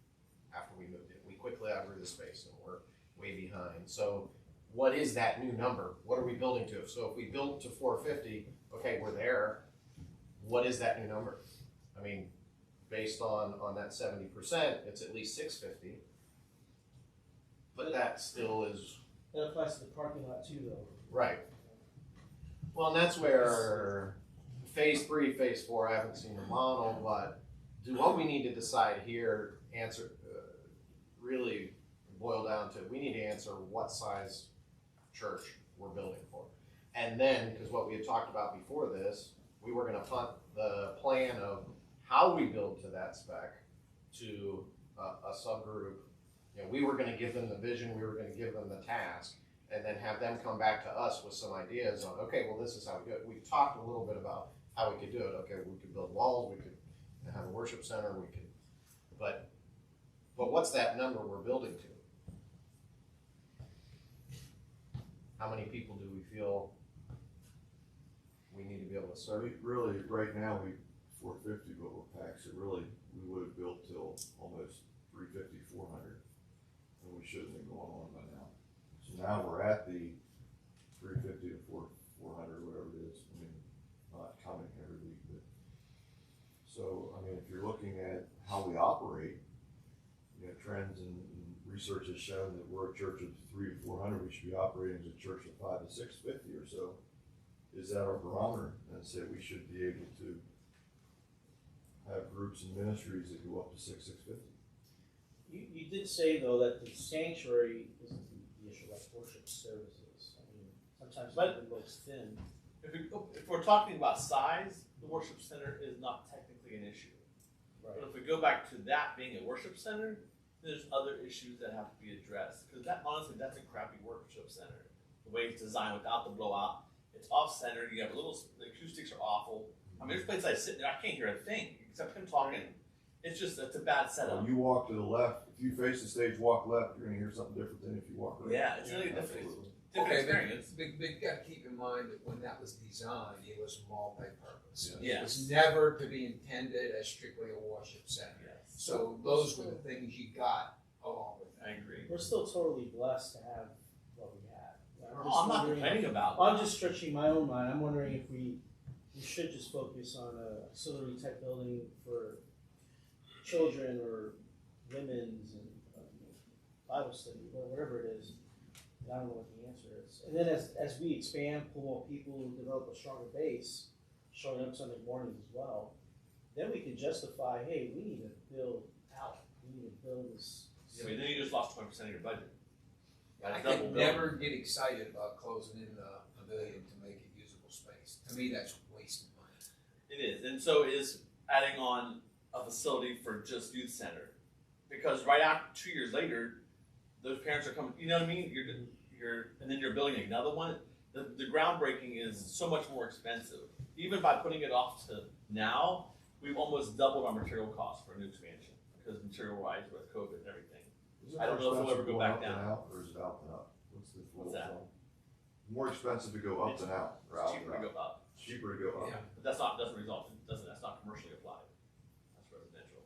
after we moved in. We quickly outgrew the space and we're way behind. So what is that new number? What are we building to? So if we built to 450, okay, we're there. What is that new number? I mean, based on that 70%, it's at least 650. But that still is That applies to the parking lot too, though. right. Well, and that's where phase 3, phase 4, I haven't seen the model, but what we need to decide here, really boil down to, we need to answer what size church we're building for. And then, because what we had talked about before this, we were gonna punt the plan of how we build to that spec to a subgroup. You know, we were gonna give them the vision, we were gonna give them the task, and then have them come back to us with some ideas on, okay, well, this is how we do it. We've talked a little bit about how we could do it. Okay, we could build walls, we could have a worship center, we could, but what's that number we're building to? How many people do we feel we need to be able to So serve? we really, right now, 450, but we're packed, so really, we would have built till almost 350, 400. And we should have been going on by now. So now we're at the 350 to 400, whatever it is. I mean, not coming every week, but. So, I mean, if you're looking at how we operate, you know, trends and research has shown that we're a church of 300 to 400, we should be operating as a church of 500 to 650 or so. Is that our barometer? And say we should be able to have groups and ministries that go up to 650. You did say, though, that the sanctuary isn't the issue, like worship services. I mean, sometimes But- it looks thin. If we're talking about size, the worship center is not technically an issue. But if we go back to that being a worship center, there's other issues that have to be addressed. Because that, honestly, that's a crappy worship center. The way it's designed without the blowout, it's off-centered. You have the acoustics are awful. I mean, there's places I sit there, I can't hear a thing except him talking. It's a bad setup. When you walk to the left, if you face the stage, walk left, you're gonna hear something different than if you walk right. Yeah, it's really different. Absolutely. Different Okay, experience. but gotta keep in mind that when that was designed, it was multi-purpose. Yeah. It was never to be intended as strictly a worship center. Yes. So those were the things you got along with I that. agree. We're still totally blessed to have what we have. Oh, I'm not wondering- complaining about I'm just stretching my own mind. I'm wondering if we should just focus on a auxiliary type building for children or women's and Bible study, whatever it is. And I don't know what the answer is. And then as we expand, pull more people, develop a stronger base, showing up Sunday mornings as well, then we can justify, hey, we need to build out. We need to build this. Yeah, but then you just lost 20% of your budget. I Double could bill. never get excited about closing in a pavilion to make it usable space. To me, that's wasted money. It is, and so is adding on a facility for just youth center, because right after 2 years later, those parents are coming. You know what I mean? And then you're building another one. The groundbreaking is so much more expensive. Even by putting it off to now, we've almost doubled our material costs for a new expansion because material-wise with COVID and everything. Is it I don't more know if we'll ever expensive go going back up than down. out, or is it out and up? What's that? More expensive to go up than out, or It's out cheaper and to out? go up, Cheaper to go up. Yeah. but doesn't result. That's not commercially applied. That's residential.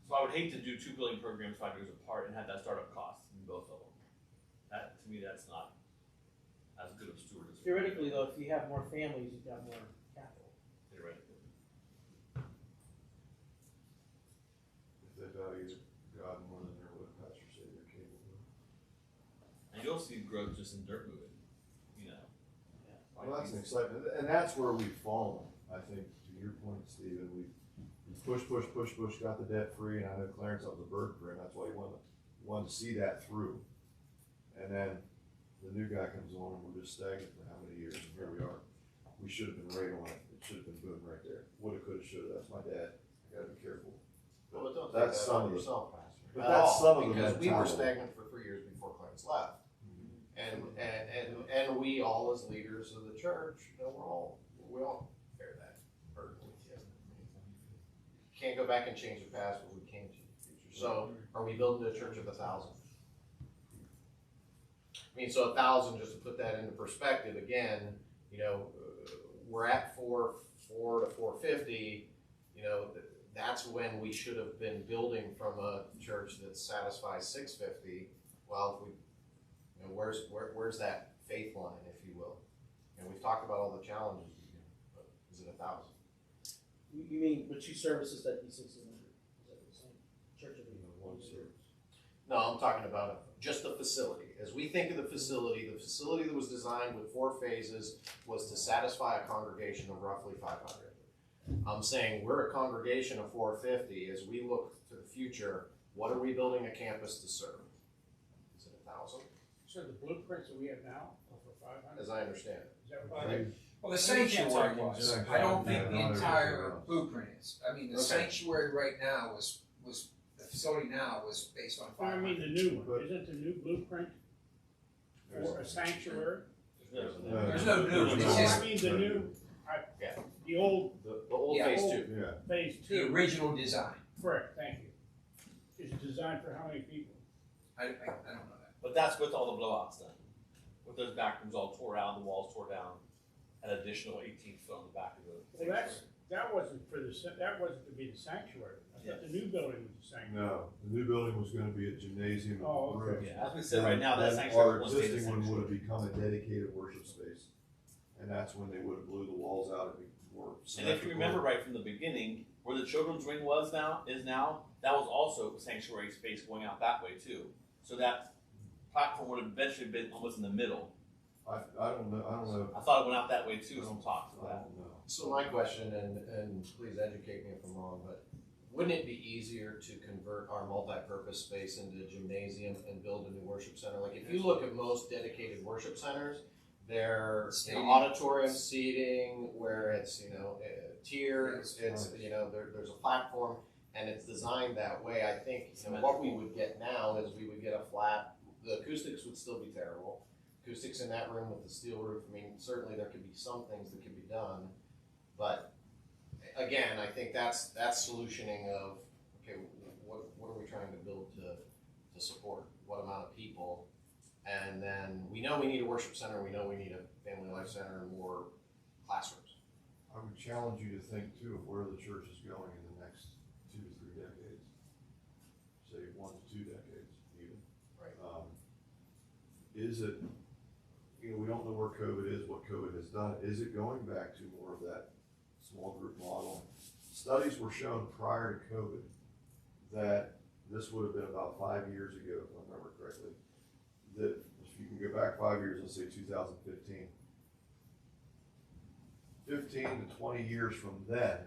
So I would hate to do 2 building programs 5 years apart and have that startup cost in both of them. That, to me, that's not as good of steward as. Theoretically though, if you have more families, you've got more capital. Theoretically. If they value God more than their what pastor say they're capable of. And you'll see growth just in dirt moving, you know. Well, that's an excitement, and that's where we've fallen, I think, to your point, Stephen, we push, got the debt free, and I know Clarence, that was a burden for him, that's why he wanted to see that through. And then the new guy comes on and we're just stagnant for how many years, and here we are. We should have been right on it, it should have been boom right there, woulda, coulda, shoulda, that's my dad, I gotta be careful. Well, but don't take That's that some on of the- yourself, Pastor. but At that's all, some of the because we were mentality. stagnant for 3 years before Clarence left. And we all as leaders of the church, you know, we all bear that burden with you. Can't go back and change the past, but we can change the future. So are we building a church of 1,000? I mean, so 1,000, just to put that into perspective, again, you know, we're at 4 to 450, you know, that's when we should have been building from a church that satisfies 650. Well, if we, you know, where's that faith line, if you will? And we've talked about all the challenges, but is it 1,000? You mean with 2 services that'd be 1,600? Is that what you're saying? Church of One service. No, I'm talking about just the facility. As we think of the facility that was designed with 4 phases was to satisfy a congregation of roughly 500. I'm saying we're a congregation of 450. As we look to the future, what are we building a campus to serve? Is it 1,000? So the blueprints that we have now are for 500? As I understand it. Is that right? Well, the sanctuary was, I don't think the Yeah, entire no, blueprint is. I mean, the Okay. sanctuary right now was, the facility now was based on Well, I 500. mean, the new one, But- isn't the new blueprint for a sanctuary? There's no new, There's it's No, just I mean, the new, Yeah. the old The old Yeah. phase Old. 2. Yeah, phase the 2. original design. Correct, thank you. Is it designed for how many people? I don't know that. But that's with all the blowouts done. With those back rooms all tore out, the walls tore down, an additional 18 foot on the back of the. Well, that wasn't for that wasn't to be the sanctuary. I thought the new building was the sanctuary. no, the new building was gonna be a gymnasium. Oh, okay. room. Yeah, as we said right now, that Then sanctuary our will stay the existing one would have sanctuary. become a dedicated worship space, and that's when they would have blew the walls out and be more And if symmetrical. you remember right from the beginning, where the children's wing is now, that was also sanctuary space going out that way too. So that platform would have eventually been almost in the middle. I don't know, I thought it went out that way too, some talk to I that. don't know. So my question, and please educate me if I'm wrong, but wouldn't it be easier to convert our multi-purpose space into a gymnasium and build a new worship center? Like if you look at most dedicated worship centers, they're Stadium. auditorium seating where it's, you know, tiered, it's, you know, there's a platform and it's designed that way. I think, you know, what we would get now is we would get a flat, the acoustics would still be terrible. Acoustics in that room with the steel roof, I mean, certainly there could be some things that could be done. But again, I think that's solutioning of, okay, what are we trying to build to support? What amount of people? And then we know we need a worship center, we know we need a family life center and more classrooms. I would challenge you to think too of where the church is going in the next 2 to 3 decades. Say 1 to 2 decades even. Right. Is it, you know, we don't know where COVID is, what COVID has done. Is it going back to more of that small group model? Studies were shown prior to COVID that this would have been about 5 years ago, if I remember correctly, that if you can go back 5 years, let's say 2015, 15 to 20 years from then,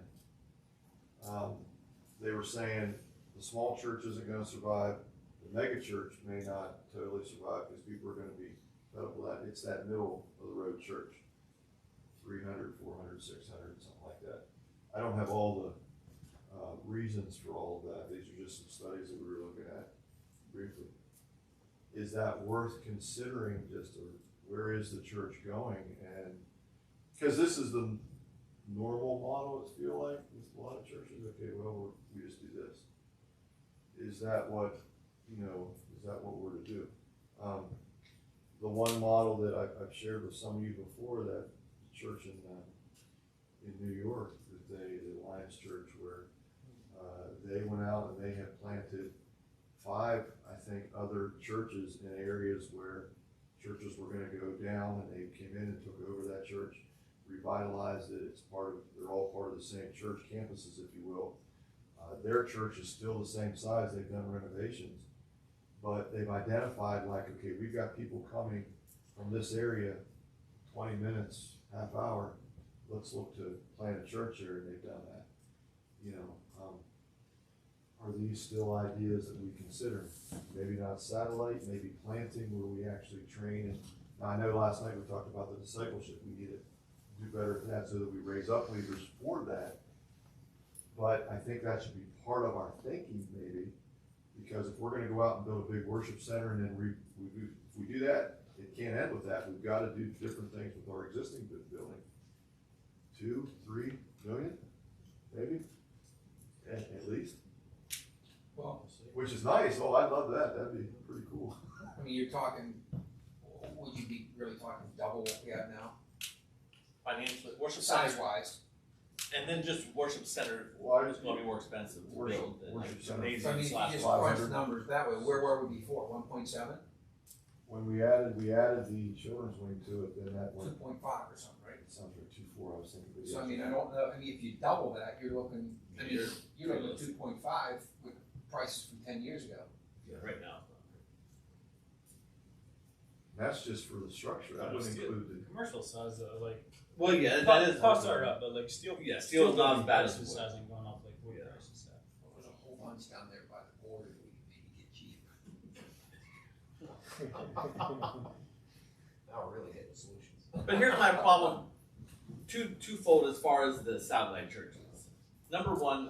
they were saying the small church isn't gonna survive, the mega church may not totally survive because people are gonna be fed up with that. It's that middle of the road church, 300, 400, 600, something like that. I don't have all the reasons for all of that. These are just some studies that we were looking at briefly. Is that worth considering just, or where is the church going? And, because this is the normal model, it feel like, with a lot of churches, okay, well, we just do this. Is that what, you know, is that what we're to do? The one model that I've shared with some of you before, that church in New York, the Alliance Church, where they went out and they have planted 5, I think, other churches in areas where churches were gonna go down, and they came in and took over that church, revitalized it. They're all part of the same church campuses, if you will. Their church is still the same size. They've done renovations, but they've identified like, okay, we've got people coming from this area, 20 minutes, half hour. Let's look to plant a church there, and they've done that. You know, are these still ideas that we consider? Maybe not satellite, maybe planting where we actually train. And now, I know last night we talked about the discipleship. We need to do better at that so that we raise up leaders for that. But I think that should be part of our thinking, maybe, because if we're gonna go out and build a big worship center and then if we do that, it can't end with that. We've gotta do different things with our existing building. 2, 3 million, maybe, at least. Well, Which is nice. Oh, I'd love that. That'd be pretty cool. I mean, you're talking, would you be really talking double what we have now, Financially, worship center, size-wise? and then just worship center Why is gonna be more expensive to Worship- build than worship like center. gymnasium So I mean, if you slash just bar. crunch the numbers that way, where were we before, 1.7, When we added the children's wing to it, then that went, 2.5 or something, right? it sounds like 2.4, I was thinking. But So I yeah. mean, I don't know, I mean, if you double that, you're looking, I mean, you're looking at 2.5 with prices from 10 years ago. Yeah, right now. That's just for the structure. That wouldn't include Commercial size though, like Well, yeah, that is. costs are up, but like steel. Yeah, steel's not as bad as prices wood. hasn't gone up like wood Yeah. prices have. Well, there's a whole bunch down there by the border that we can maybe get cheap. Now we're really hitting solutions. But here's my problem, twofold as far as the satellite churches. Number one,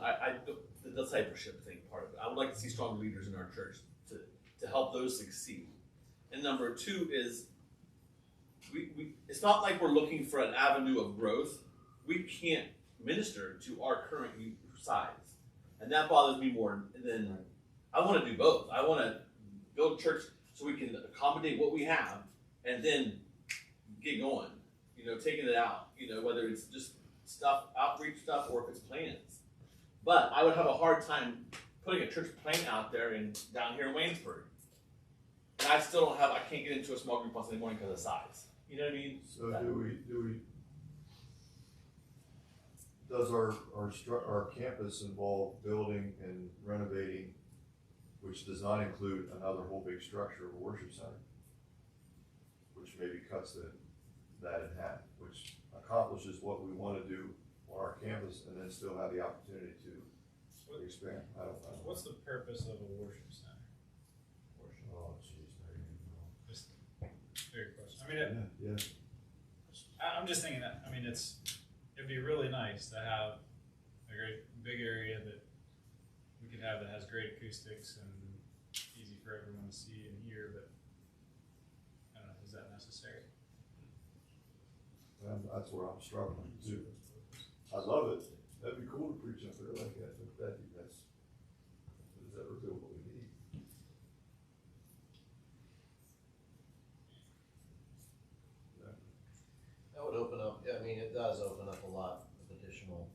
the discipleship thing part of it. I would like to see strong leaders in our church to help those succeed. And number two is, it's not like we're looking for an avenue of growth. We can't minister to our current size. And that bothers me more than, I want to do both. I want to build a church so we can accommodate what we have and then get going, taking it out, whether it's just stuff, outreach stuff, or if it's plans. But I would have a hard time putting a church plant out there down here in Waynesburg. And I still don't I can't get into a small group on Sunday morning because of size. You know what I mean? So does our campus involve building and renovating, which does not include another whole big structure of a worship center, which maybe cuts that in half, which accomplishes what we want to do on our campus and then still have the opportunity to expand? I don't know. What's the purpose of a worship center? Oh, jeez, there you go. Just fair question. I mean, Yeah. I'm just thinking that, I mean, it'd be really nice to have a great big area that we could have that has great acoustics and easy for everyone to see and hear, but I don't know, is that necessary? That's where I'm struggling too. I love it. That'd be cool to preach up there like that, but that's does that reveal what we need? That would open up, it does open up a lot of additional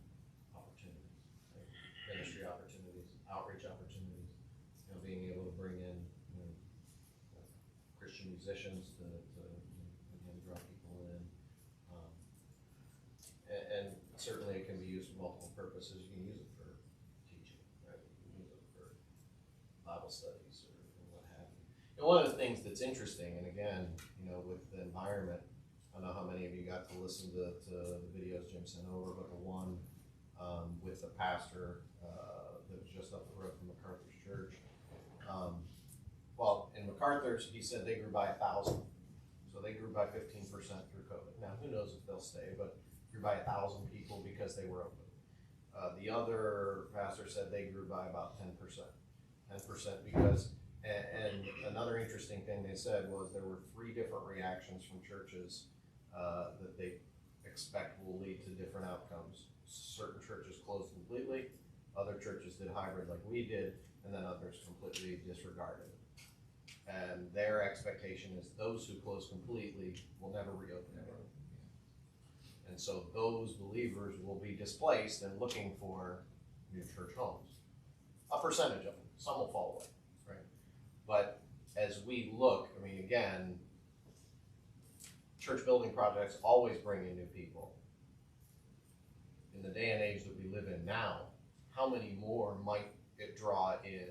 opportunities, like ministry opportunities, outreach opportunities, being able to bring in, Christian musicians to again, draw people in. And certainly it can be used for multiple purposes. You can use it for teaching, right? You can use it for Bible studies or what have you. And one of the things that's interesting, and again, with the environment, I don't know how many of you got to listen to the videos Jim sent over, but the one with the pastor that was just up the road from MacArthur's church. Well, in MacArthur's, he said they grew by 1,000. So they grew by 15% through COVID. Now, who knows if they'll stay, but grew by 1,000 people because they were open. The other pastor said they grew by about 10%. 10% because, and another interesting thing they said was there were 3 different reactions from churches that they expect will lead to different outcomes. Certain churches closed completely, other churches did hybrid like we did, and then others completely disregarded it. And their expectation is those who close completely will never reopen again. And so those believers will be displaced and looking for new church homes. a percentage of them, some will fall away, right? But as we look, I mean, again, church building projects always bring in new people. In the day and age that we live in now, how many more might it draw in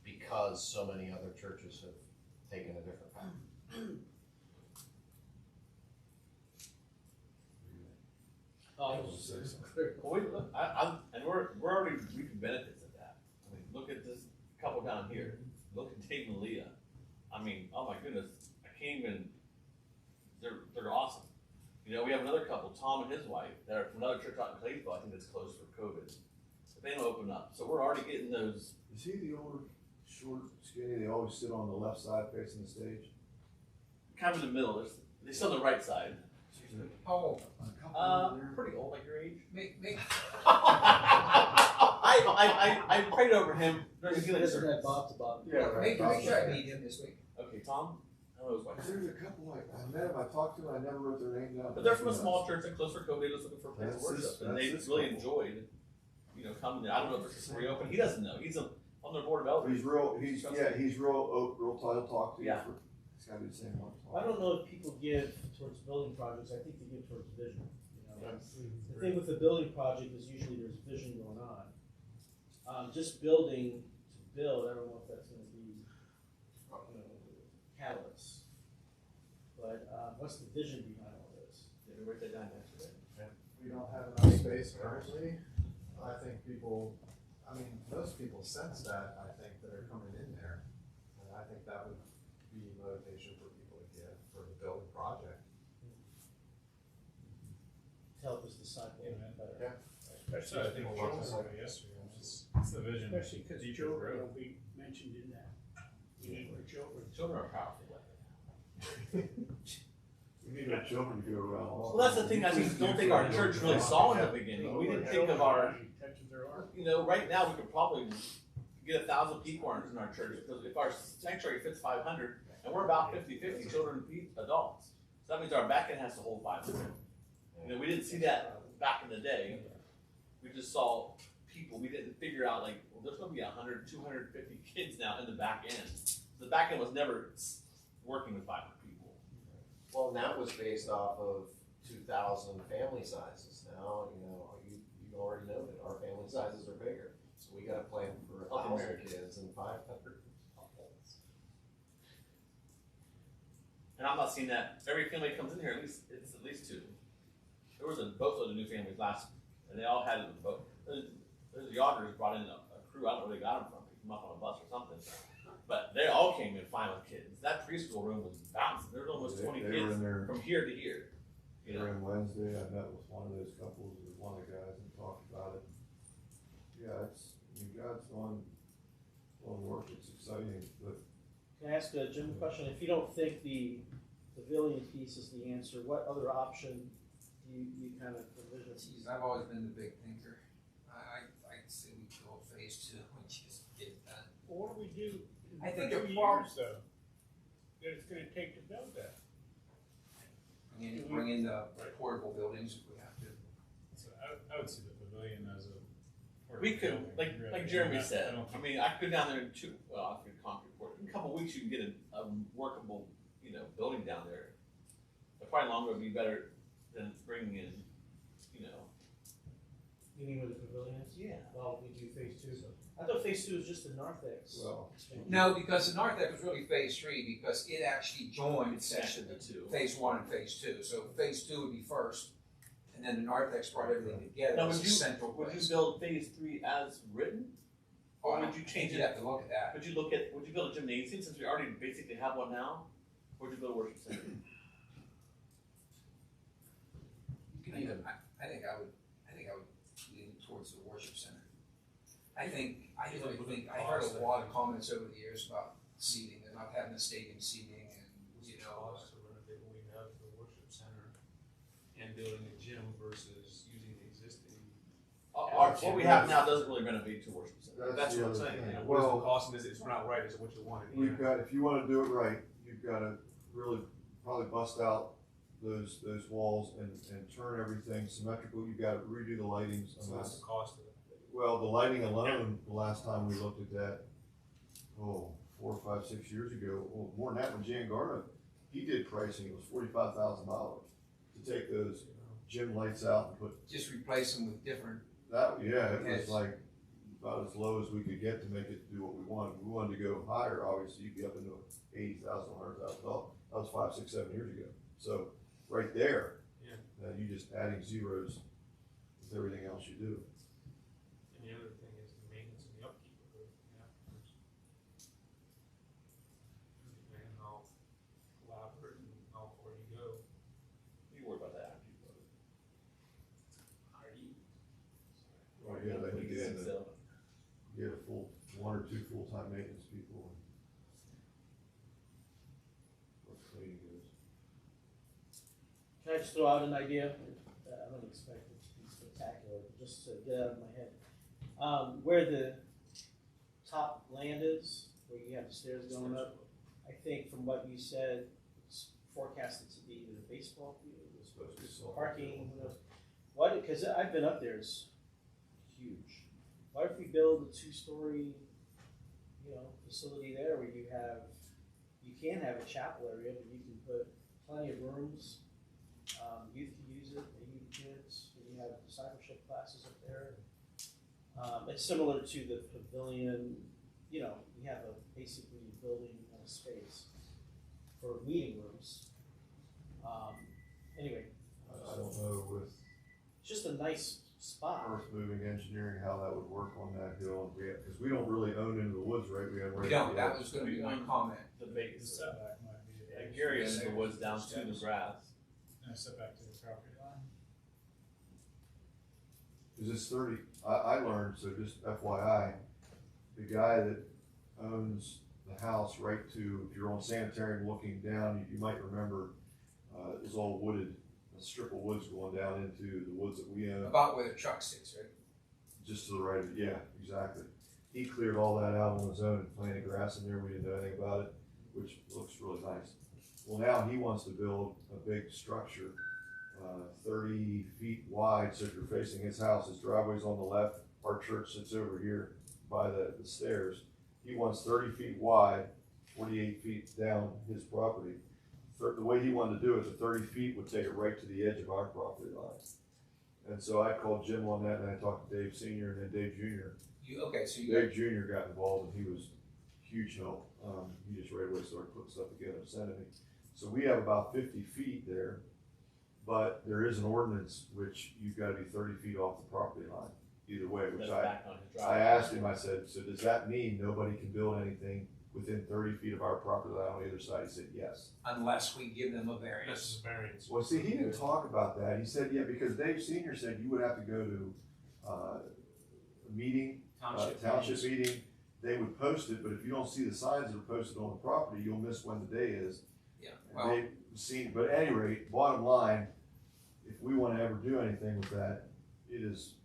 because so many other churches have taken a different path? Oh, I was gonna say something. Well, we, look, and we're already reaping benefits of that. I mean, look at this couple down here. Look at Dave and Leah. I mean, oh my goodness, I can't even. They're awesome. You know, we have another couple, Tom and his wife, that are from another church out in Clayville. I think that's closed for COVID. But they don't open up, so we're already getting those. Is he the older, short, skinny, they always sit on the left side facing the stage? Kind of in the middle. They're still on the right side. How old? A couple over there. Pretty old, like your age. Make I prayed over him during the He healing doesn't service. have Bob to Bob. Yeah, right. make sure I meet him this week. Okay, Tom. I don't know his wife. There's a couple like, I met them, I talked to them, I never wrote their name down. But they're from a small church that closed for COVID. They was looking for a place to That's worship, this- and they that's this really couple. enjoyed, you know, coming there. I don't know if it's reopened. He doesn't know. He's on their board of elders. He's real, he's real title talk to you Yeah. for, it's gotta be the same one. I don't know if people give towards building projects, I think they give towards vision, you know. The thing with the building project is usually there's vision going on. Just building to build, I don't know if that's gonna be, you know, catalyst. But, what's the vision behind all this? Did we write that down yesterday? We don't have enough space currently. I think people, I mean, most people sense that, I think, that are coming in there. And I think that would be motivation for people to give for the building project. To help us decide what Yeah. better. Yeah. So I think People children want to said it yesterday, it's the vision. Especially because Deeper children growth. will be mentioned in that. We need more children. Children are powerful. We need our children to go around. Well, that's the thing. I just don't think our church really saw in the beginning. We didn't think of our. Touches their heart. You know, right now we could probably get 1,000 people in our church because if our sanctuary fits 500 and we're about 50-50 children and adults, so that means our back end has to hold 500. You know, we didn't see that back in the day. We just saw people. We didn't figure out like, well, there's going to be 100, 250 kids now in the back end. The back end was never working with 500 people. Well, and that was based off of 2,000 family sizes. Now, you know, you already noted, our family sizes are bigger. So we gotta plan for 1,000 kids and 500 couples. And I'm not seeing that every family that comes in here, it's at least 2. There was a boatload of new families last, and they all had a boat. Those yachters brought in a crew. I don't know where they got them from. Picked them up on a bus or something. But they all came in fine with kids. That preschool room was bouncing. There was almost 20 They were kids in there, from here to here. they You were know, in Wednesday, I met with one of those couples, with one of the guys and talked about it. Yeah, I mean, God's doing work, it's exciting, but Can I ask Jim a question? If you don't think the pavilion piece is the answer, what other option do you kind of envision? Geez, I've always been the big thinker. I'd say we go phase 2 and just get it done. Well, what do we do I think in the 2 problem- years though? That it's gonna take to build that? Bring in the portable buildings if we have to. So I would see the pavilion as a. we could, like really. Jeremy I said. don't I think- mean, I could go down there in concrete court. In a couple of weeks, you can get a workable, you know, building down there. But probably longer would be better than bringing in, you know. You mean with the pavilion is? Yeah. Well, we do phase 2, so. I thought phase 2 was just the narthex. well. No, because the Narthex was really phase 3 because it actually joined Section the 2. phase 1 and phase 2. So phase 2 would be first, and then the Narthex brought everything together Now, as would a central you place. build phase 3 as written? Or would you change You'd it? have to look at that. Would you build a gymnasium since we already basically have one now? Or would you build a worship center? You can even, I think I would lean towards the worship center. I really think, I heard a lot of comments over the years about seating and not having the stadium seating and, you know. Cost to renovate what we have for the worship center and building a gym versus using the existing. What we have now doesn't really renovate to worship center. That's the what I'm other saying. thing. You know, what is Well, the cost, and is it's not right, is it what you want? we've got, if you wanna do it right, you've gotta really probably bust out those walls and turn everything symmetrical, you've gotta redo the lightings. So what's the cost of it? Well, the lighting alone, the last time we looked at that, 4, 5, 6 years ago, well, more than that, when Jan Garno, he did pricing, it was $45,000 to take those gym lights out and put Just replace them with different, that, yeah, it was Yes. like about as low as we could get to make it do what we wanted. We wanted to go higher, obviously, you'd be up into $80,000, $100,000. That was 5, 6, 7 years ago. So, right there, Yeah. you just adding zeros with everything else you do. And the other thing is the maintenance and the upkeep of it afterwards. Depending on how elaborate and how far you go. You worry about that after you put it. Well, yeah, they could get in the, So, get a full, 1 or 2 full-time maintenance people. What's cleaning goes. Can I just throw out an idea? I don't expect it to be spectacular, but just to get out of my head. Where the top land is, where you have the stairs going up, I think from what you said, it's forecasted to be either a baseball field, It's supposed to be soft. parking, who knows? What, because I've been up there, it's huge. Why if we build a 2-story, facility there where you can have a chapel area, but you can put plenty of rooms. Youth can use it, maybe the kids, and you have discipleship classes up there. It's similar to the pavilion, you have basically a building and a space for meeting rooms. Anyway, I don't know with it's just a nice spot. earth moving engineering, how that would work on that hill, because we don't really own into the woods, right? We have right. we don't, that was gonna be my comment. the The biggest, setback might be. like Gary is in the woods down to the grass. And a setback to the property line. Cause it's 30, I learned, so just FYI, the guy that owns the house right to, if you're on Sanitarium looking down, you might remember, it was all wooded, a strip of woods going down into the woods that we own. About where the truck sits, right? Just to the right of it, yeah, exactly. He cleared all that out on his own and planted grass in there, we didn't know anything about it, which looks really nice. Well, now he wants to build a big structure, 30 feet wide, so if you're facing his house, his driveway's on the left, our church sits over here by the stairs. He wants 30 feet wide, 48 feet down his property. The way he wanted to do it, the 30 feet would take it right to the edge of our property line. And so I called Jim on that, and I talked to Dave Senior and then Dave Junior. So you Dave Junior got involved, and he was huge help. He just right away started putting stuff together and sending me. So we have about 50 feet there, but there is an ordinance which you've got to be 30 feet off the property line, either way, which That's I back on his I driveway. asked him, I said, so does that mean nobody can build anything within 30 feet of our property line on either side? He said, yes. unless we give them a That's variance. just a variance. Well, see, he didn't talk about that. He said, yeah, because Dave Senior said you would have to go to, a meeting, township meeting. They would post it, but if you don't see the signs that are posted on the property, you'll miss when the day is. Yeah, And well, they've seen, but at any rate, bottom line, if we wanna ever do anything with that, it is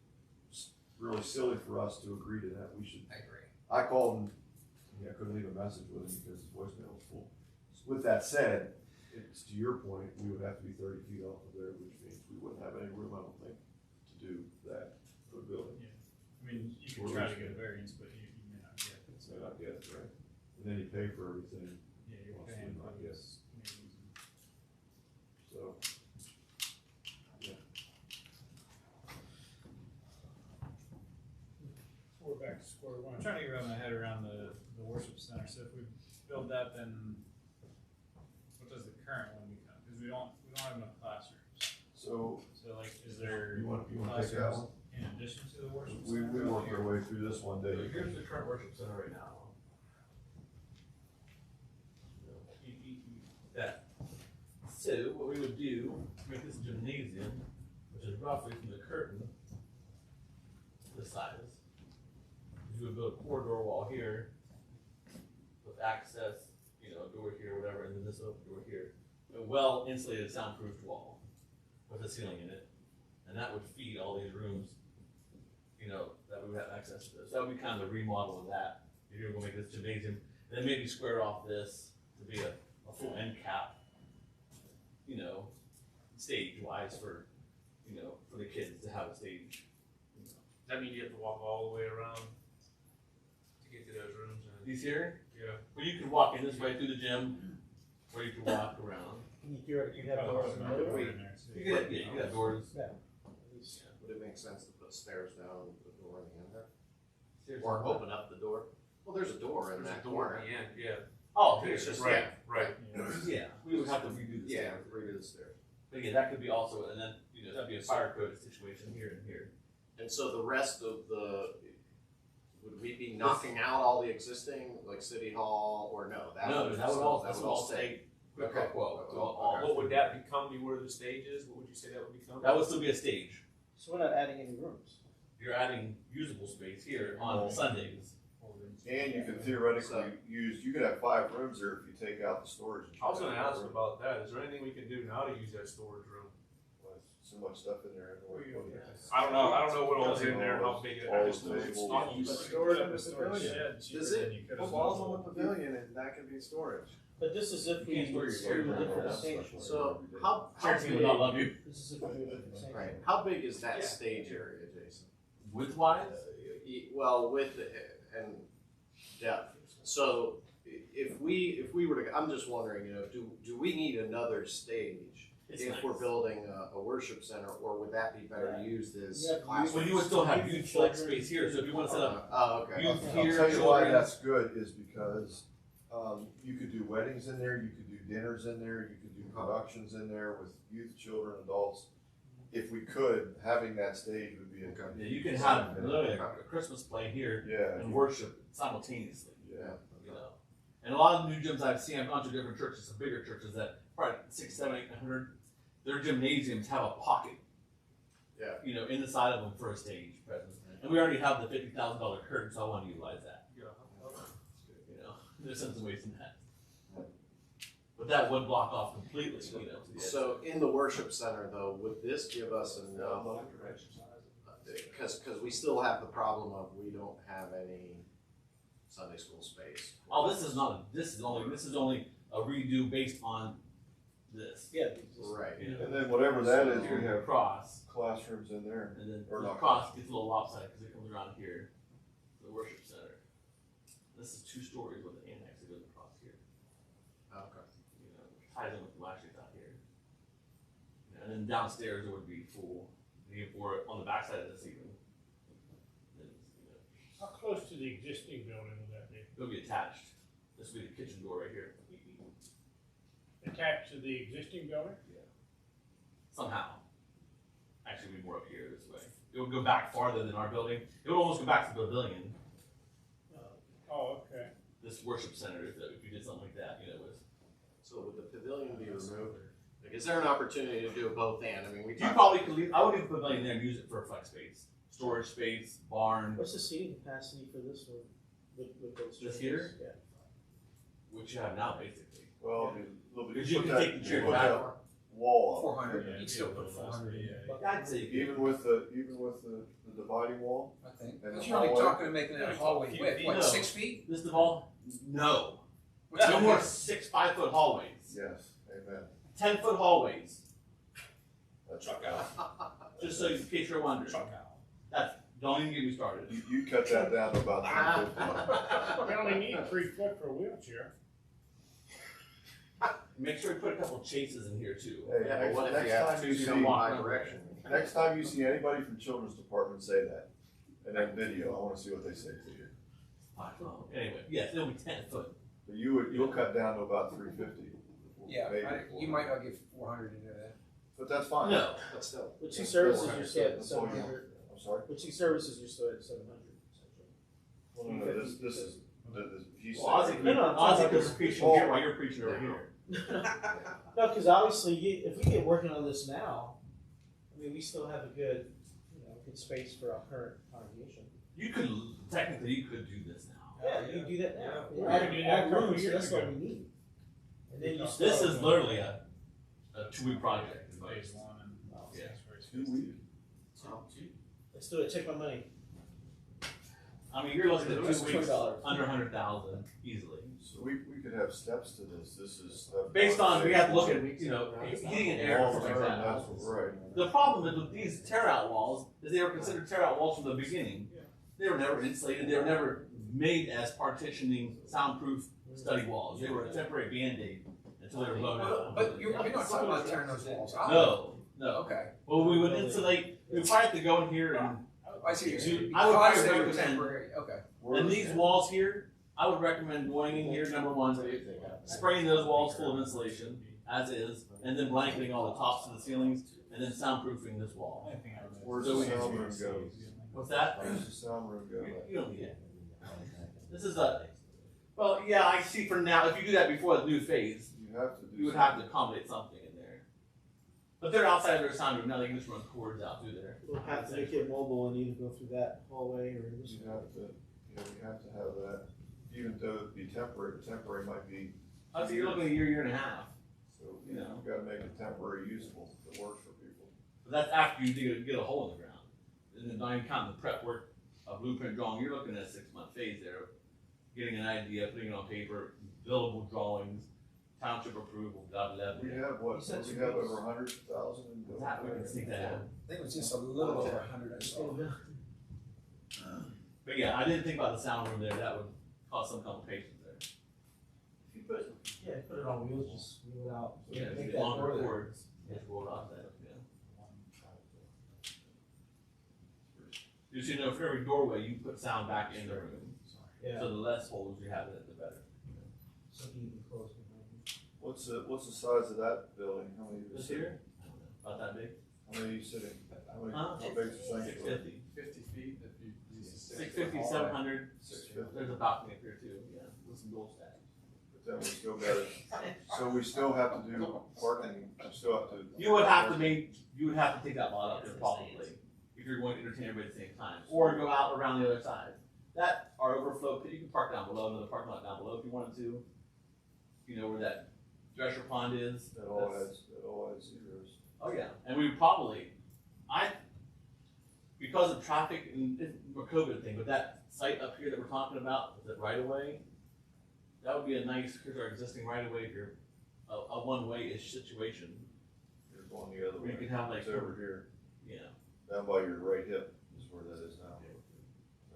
really silly for us to agree to that. We should, I agree. I called him, I couldn't leave a message with him because his voicemail was full. With that said, it's to your point, we would have to be 30 feet off of there, which means we wouldn't have any room, I don't think, to do that for a building. I mean, you can try to get a variance, but you may not get it. So I get it, right? And then you pay for everything, Yeah, you're Well, paying so for I this. so. We're back to square one. I'm trying to get around my head around the worship center, so if we build that, then what does the current one become? Cause we don't have enough classrooms. So, So like, is there you wanna take that one? classrooms in addition to the worship We center? worked our way through this one day. Here's the current worship center right now. That. So what we would do, make this gymnasium, which is roughly from the curtain, this size. You would build a corridor wall here with access, a door here, whatever, and then this open door here. A well insulated soundproofed wall with a ceiling in it. And that would feed all these rooms, that we would have access to. So that would be kind of the remodel of that. If you're gonna make this gymnasium, and then maybe square off this to be a full end cap, stage wise for the kids to have a stage. That means you have to walk all the way around to get to those rooms and, These here, yeah. well, you can walk in this way through the gym, or you can walk around. You theoretically have doors in the middle. You can have, yeah, you can have doors. Yeah. At least- Would it make sense to put stairs down and put the door in the end there? Stairs Or on open up the door? Well, there's a door in There's a that door corner. at the end, yeah. Oh, here, It's just, Right, yeah, right. yeah, we would have to redo the yeah, stairs. redo the stairs. But again, that could be also, and then, you know, that'd be a fire code situation here and here. And so the rest of would we be knocking out all the existing, like City Hall, or no? No, that would still- all, that would all stay quid pro Okay. quo. Okay. It would all What would that become, be where the stage is? What would you say that would become? That would still be a stage. So we're not adding any rooms. You're adding usable space here on Sundays. And you could theoretically use, you could have 5 rooms there if you take out the storage. I was gonna ask about that. Is there anything we can do now to use that storage room? So much stuff in there. I don't know what all's in there, how big it All is. the It's tables. not used. Store it in the pavilion. Does it? Football's on the pavilion and that can be storage. But this is if we You can't do store your a different Yeah. stage. So how Cherokee big, would not love you. This is if we do a different stage. right, how big is that Yeah. stage area, Jason? Width wise, Well, width and depth. So if we were to, I'm just wondering, you know, do we need another stage it's if nice. we're building a worship center, or would that be better used as Yeah, classrooms? Well, you would still have huge flex space here, so if you wanna set up Oh, okay. youth I'll here, tell you why children. that's good is because, you could do weddings in there, you could do dinners in there, you could do productions in there with youth, children, adults. If we could, having that stage would be a good. Yeah, you can have literally a Christmas play here Yeah. and worship simultaneously. Yeah. You know, and a lot of the new gyms I've seen, I've gone to different churches, some bigger churches that probably 6, 7, 800. Their gymnasiums have a pocket. Yeah. You know, in the side of them for a stage presence, and we already have the $50,000 curtain, so I want to utilize that. Yeah. You know, there's some ways in that. But that would block off completely. You know, to the edge. So in the worship center though, would this give us enough? Because we still have the problem of we don't have any Sunday school space. Oh, this is only a redo based on this. Yeah. Right. You know, And then whatever that is, we have cross, classrooms in there. and then Or the not cross gets a little lopsided because it comes around here, the worship center. This is 2 stories with an annex that goes across here. Okay. You know, which ties in with the actually out here. You know, and then downstairs it would be full, or on the backside of this even. Then, you know, How close to the existing building would that be? it'll be attached. This will be the kitchen door right here. Attached to the existing building? Somehow. Actually, it'd be more up here this way. It would go back farther than our building. It would almost go back to the pavilion. Oh, okay. This worship center, if you did something like that, you know, with. So would the pavilion be removed? Like, is there an opportunity to do both and? I mean, we You talked. probably could leave, I would leave the pavilion there and use it for a flex space, storage space, barn, What's the seating capacity for this one? With those This chairs? here? Yeah. which you have now basically. Well, it'd be a little bit. Because you put can that- take the chair put back. that Wall up. 400, Yeah, you'd still yeah, put that's 400 in. pretty, I'd say you could. Even with the dividing wall, I think. And But the you're only hallway? talking of making that Yeah, hallway few width, feet. what, No. 6 feet? This Duval? No. What's No the more width? 6 5-foot hallways. yes, amen. 10-foot hallways. That's Chuck out. Just so in case you're wondering. Chuck out. That's don't even get me started. You cut that down to about 350. We only need 3 foot for a wheelchair. Make sure you put a couple chases in here too. Hey, Yeah, but what if next you have time two you see- come bi-direction? Next time you see anybody from children's department say that, and then video, I wanna see what they say to you. Anyway, yes, it'll be 10 foot. But you'll cut down to about 350. Yeah, maybe you might not get 400 into that. But that's fine. No. But still. With 2 services, That's you're still at that's all you 700. I'm sorry? With 2 services, you're still at 700. essentially. Well, no, this is, he's Well, Ozzy, saying. No, no, I'm Ozzy talking could about- preach from here while you're preaching over here. No, because obviously, if we get working on this now, I mean, we still have a good, good space for our current congregation. You could technically you could do this now. Yeah, you can do that now. Yeah. Yeah, We add, did that add a couple rooms, years that's what ago. we need. And then you still. This is literally a 2-week project. is what it phase is. 1 and Yeah. that's where it's 2 weeks. Let's do it, take my money. I mean, you're looking at It's 2 weeks, $20. under 100,000 easily. So we could have steps to this, this is stuff. Based on, we have to look at, heating and air and Long stuff like term, that. that's what, right. The problem is with these tear-out walls, is they were considered tear-out walls from the beginning. They were never insulated, they were never made as partitioning, soundproof study walls. They were a temporary Band-Aid until they were blown out. But you're not talking about tearing those walls out. No. Okay. Well, we would insulate, we'd probably have to go in here and, I see what you're saying. I would Because probably they were recommend- temporary, okay. and these walls here, I would recommend going in here, number one, spraying those walls full of insulation, as is, and then blanketing all the tops of the ceilings, and then soundproofing this wall. Where's So the we- sound room go? What's that? Where's the sound room go? You don't need it. This is well, yeah, I see for now, if you do that before the new phase, You have to do. you would have to accommodate something in there. But they're outside of their sound room, now they can just run cords out through there. We'll have to make it mobile and either go through that hallway or this. You have to, we have to have that, even though it'd be temporary, but temporary might be, I see you're looking at a year and a half. so you gotta make it temporary usable, that works for people. But that's after you get a hole in the ground. And then not even counting the prep work of blueprint drawing, you're looking at a 6-month phase there. Getting an idea, putting it on paper, billable drawings, township approval, blah, blah, We blah. have what, You said we two have weeks. over 100,000 in building. That, we can sneak that in. I think it was just a little over 100 or so. But yeah, I didn't think about the sound room there, that would cause some complications there. If you put, Yeah, put it on wheels, just wheel it out. yeah, Make if that longer door there. cords, just roll it out there, yeah. Just so you know, for every doorway, you put sound back in the room, Yeah, so the less holes you have in it, the better. something you can close behind you. What's the size of that building? How many? This here? I don't know, about that big? How many are you sitting? How many, Huh? how big's the sanctuary? 650. 50 feet if you use a 650, 700, 650. there's a balcony up here too, yeah, with some gold stacks. But then we still got it, so we still have to do parking, we still have to. You would have to take that lot up there probably, if you're going to entertain everybody at the same time, or go out around the other side. That, our overflow pit, you can park down below, another parking lot down below if you wanted to. You know where that dresser pond is? That all That's- adds zeros. Oh yeah, and we would probably, because of traffic and the COVID thing, but that site up here that we're talking about, is it right away? That would be a nice, here's our existing right away, if you're a one-way-ish situation, You're going the other where you way. could have like, It's over here, yeah. down by your right hip is where that is now.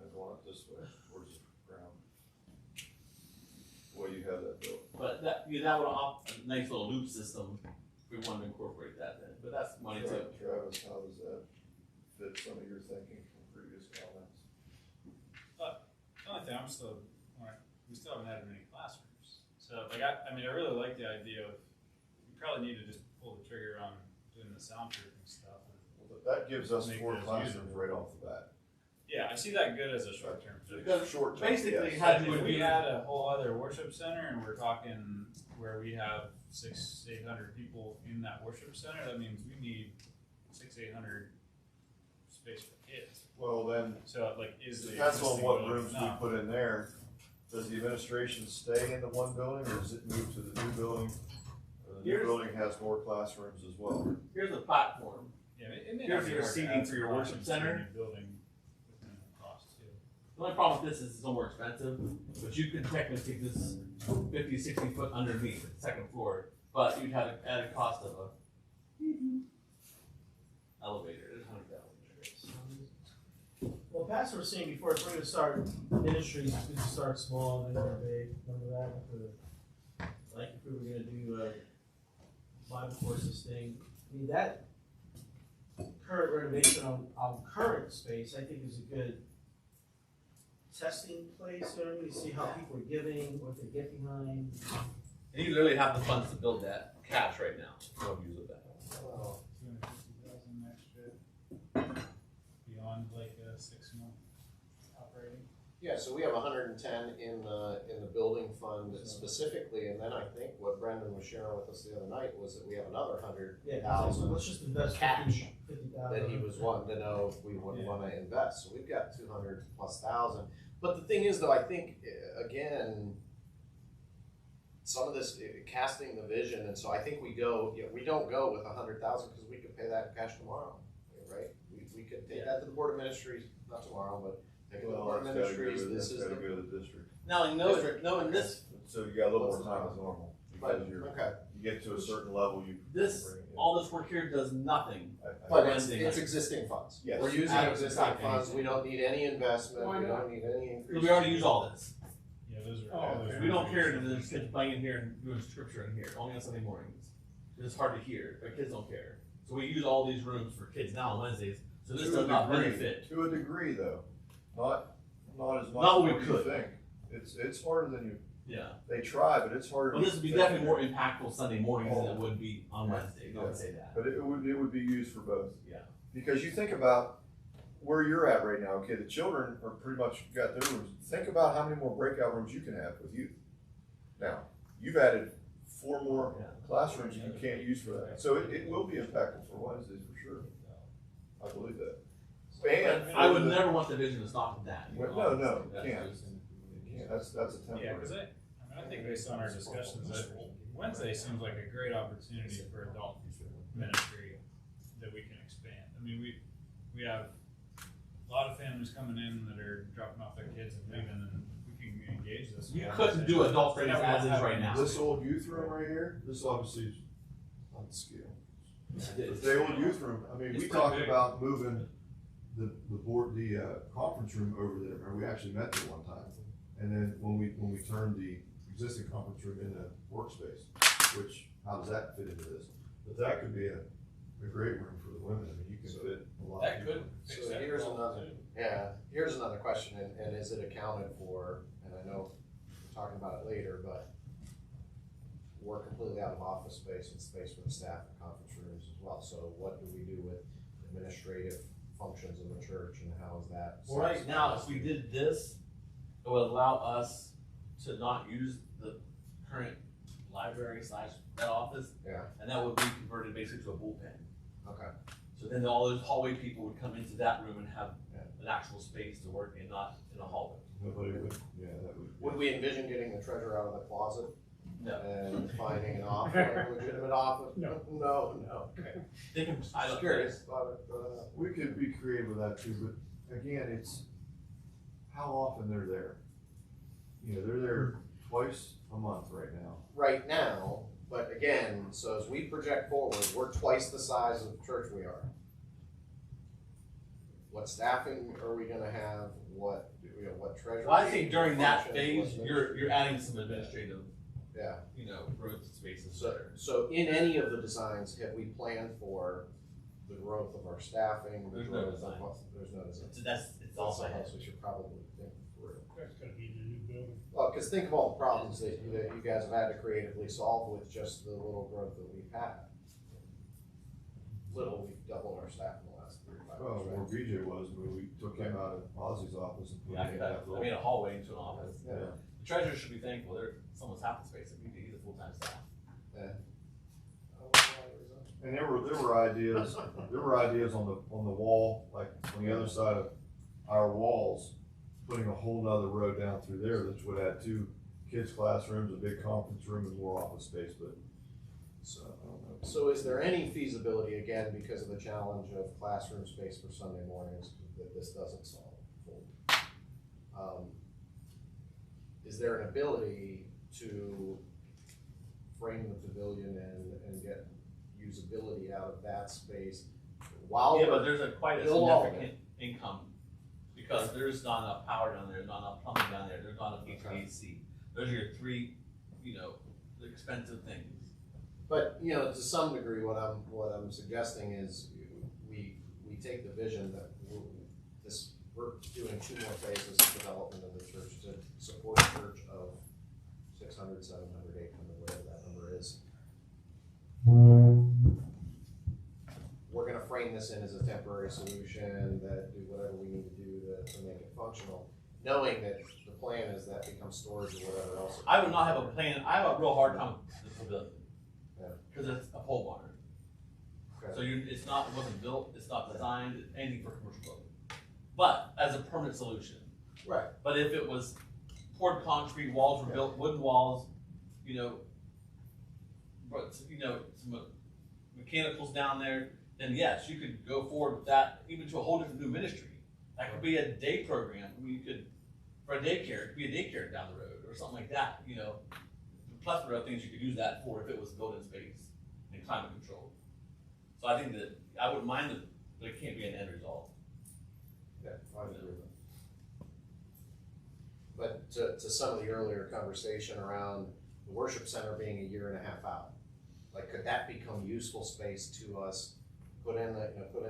And going up this way, towards the ground. Well, you have that built. But that, that would opt a nice little loop system, if we wanted to incorporate that then, but that's money too. Travis, how does that fit some of your thinking from previous comments? The only thing, we still haven't had many classrooms. So like, I mean, I really like the idea of, we probably need to just pull the trigger on doing the soundproofing stuff. But that gives us Make 4 those classrooms usable. right off the bat. Yeah, I see that good as a short-term fix. Because Short term, basically, yes. had If we had a whole other worship center and we're talking where we have 600-800 people in that worship center, that means we need 600-800 space for kids. Well, then, So like, is the depends on existing what building rooms we enough? put in there. Does the administration stay in the one building, or does it move to the new building? The new Here's- building has more classrooms as well. Here's a platform. Yeah, it may Here's not be your hard to seating add for your some worship options to a center. new building within the cost too. The only problem with this is it's more expensive, but you could technically take this 50, 60 foot underneath the second floor, but you'd have an added cost of a elevator, it's $100,000. Well, Pastor was saying before, if we're gonna start ministries, we could start small and then go big, remember that? Like if we were gonna do a Bible courses thing, I mean, that current renovation on current space, I think is a good testing place, you know what I mean, to see how people are giving, what they get behind. And you literally have the funds to build that cash right now, no use of that. 250,000 extra beyond like a 6-month operating. Yeah, so we have 110 in the building fund specifically, and then I think what Brendan was sharing with us the other night was that we have another 100 Yeah, thousand let's just invest Cash. 50,000. that he was wanting to know if we would Yeah. want to invest. So we've got 200,000+. But the thing is, though, I think again, some of this casting the vision, and so I think we don't go with 100,000 because we could pay that in cash tomorrow, right? We could take that to the Board of Ministries, not tomorrow, but Take it to Well, Board of that's gotta go Ministries, to, this that's is gotta the. go to the district. Now, knowing this, So you got a little What's more the time as normal, But, because you're, okay, you get to a certain level, you. this, bring it in. all this work here does nothing. but Wednesday it's night. existing funds. Yes. We're using Out of existing stock funds, we don't need any investment, Why we not? don't need any increase. We already use all this. Yeah, those are. Oh, those okay. are We don't care really that there's kids playing in here and doing scripture in here, only on Sunday mornings. It's hard to hear, but kids don't care. So we use all these rooms for kids now on Wednesdays, so this To does a not degree. benefit. To a degree, though, not as much Not what as we you could. think. It's harder than you, Yeah. they try, but it's harder. Well, this would be than definitely you more think. impactful Sunday mornings than it would be on Wednesdays, I would say that. But it would be used for both. Yeah. Because you think about where you're at right now, okay, the children are pretty much got their rooms. Think about how many more breakout rooms you can have with youth. Now, you've added 4 more Yeah. classrooms you can't use for that. So it will be impactful for Wednesdays for sure. I believe that. And I would for the- never want the vision to stop at that. you know, No, no, honestly. That's can't. just- Yeah, that's a temporary. Yeah, because I think based on our discussions, that Wednesday seems like a great opportunity for adult ministry that we can expand. I mean, we have a lot of families coming in that are dropping off their kids and leaving, and we can engage this. You couldn't do adult Right things now, we as don't is have right any. now. This old youth room right here, this obviously is on scale. It's- The old youth room, I mean, It's we pretty talked big. about moving the conference room over there, remember, we actually met there one time. And then when we turned the existing conference room into workspace, which, how does that fit into this? But that could be a great room for the women, I mean, you can fit a lot. That of could people. fix So that here's problem, another, too. yeah, here's another question, and is it accounted for, and I know we're talking about it later, but we're completely out of office space and space for the staff and conference rooms as well, so what do we do with administrative functions in the church, and how is that? Well, right now, if we did this, it would allow us to not use the current library / that office. Yeah. And that would be converted basically to a bullpen. Okay, So then all those hallway people would come into that room and have Yeah. an actual space to work in, not in a hallway. Nobody would, yeah, that would. would we envision getting the treasurer out of the closet No. and finding an office, a legitimate office? No. No, okay. They can, I Just don't, curious, We could be creative with that too, but again, it's how often they're there. You know, they're there twice a month right now. right now, but again, so as we project forward, we're twice the size of the church we are. What staffing are we gonna have, what treasurer? well, I think during that functions, phase, what you're adding some administrative, Yeah, growth spaces so, there. so in any of the designs, have we planned for the growth of our staffing? the There's no growth of design. what- There's no design. It's all That's my something head. else we should probably think through. That's gonna be the new building. Well, cause think of all the problems that you guys have had to creatively solve with just the little growth that we've had. Little, we've doubled our staff in the last 3 to 5 Well, years, where right? BJ was, when we took him out of Ozzy's office and put Yeah, I him in could, that I little. made a hallway into an office. Yeah. The treasurer should be thankful, it's almost half the space that we need, he's a full-time staff. And there were ideas on the wall, like on the other side of our walls, putting a whole nother row down through there, which would add 2 kids' classrooms, a big conference room, and more office space, but, so, I don't know. So is there any feasibility, again, because of the challenge of classroom space for Sunday mornings, that this doesn't solve fully? Is there an ability to frame the pavilion and get usability out of that space while Yeah, but we're, there's quite a Bill Walton. significant income, because there's not enough power down there, not enough plumbing down there, there's not enough HVAC. Those are your 3, expensive things. but, to some degree, what I'm suggesting is we take the vision that we're doing 2 more phases of development of the church to support a church of 600, 700, 800, whatever that number is. We're gonna frame this in as a temporary solution that do whatever we need to do to make it functional, knowing that the plan is that becomes storage or whatever else. I would not have a plan, I have a real hard time with the pavilion. Yeah. Cause it's a pole barn. Okay. So it wasn't built, it's not designed, anything for commercial building. But as a permanent solution. Right. But if it was poured concrete, walls were built, wooden walls, but, some mechanicals down there, then yes, you could go forward with that, even to a whole different new ministry. That could be a day program. I mean, you could, for a daycare, it could be a daycare down the road or something like that, you know. Plus, there are things you could use that for if it was built in space and climate control. So I think that, I wouldn't mind it, but it can't be an end result. Yeah, I would agree with that. But to some of the earlier conversation around the worship center being a year and a half out, like, could that become useful space to us? Put in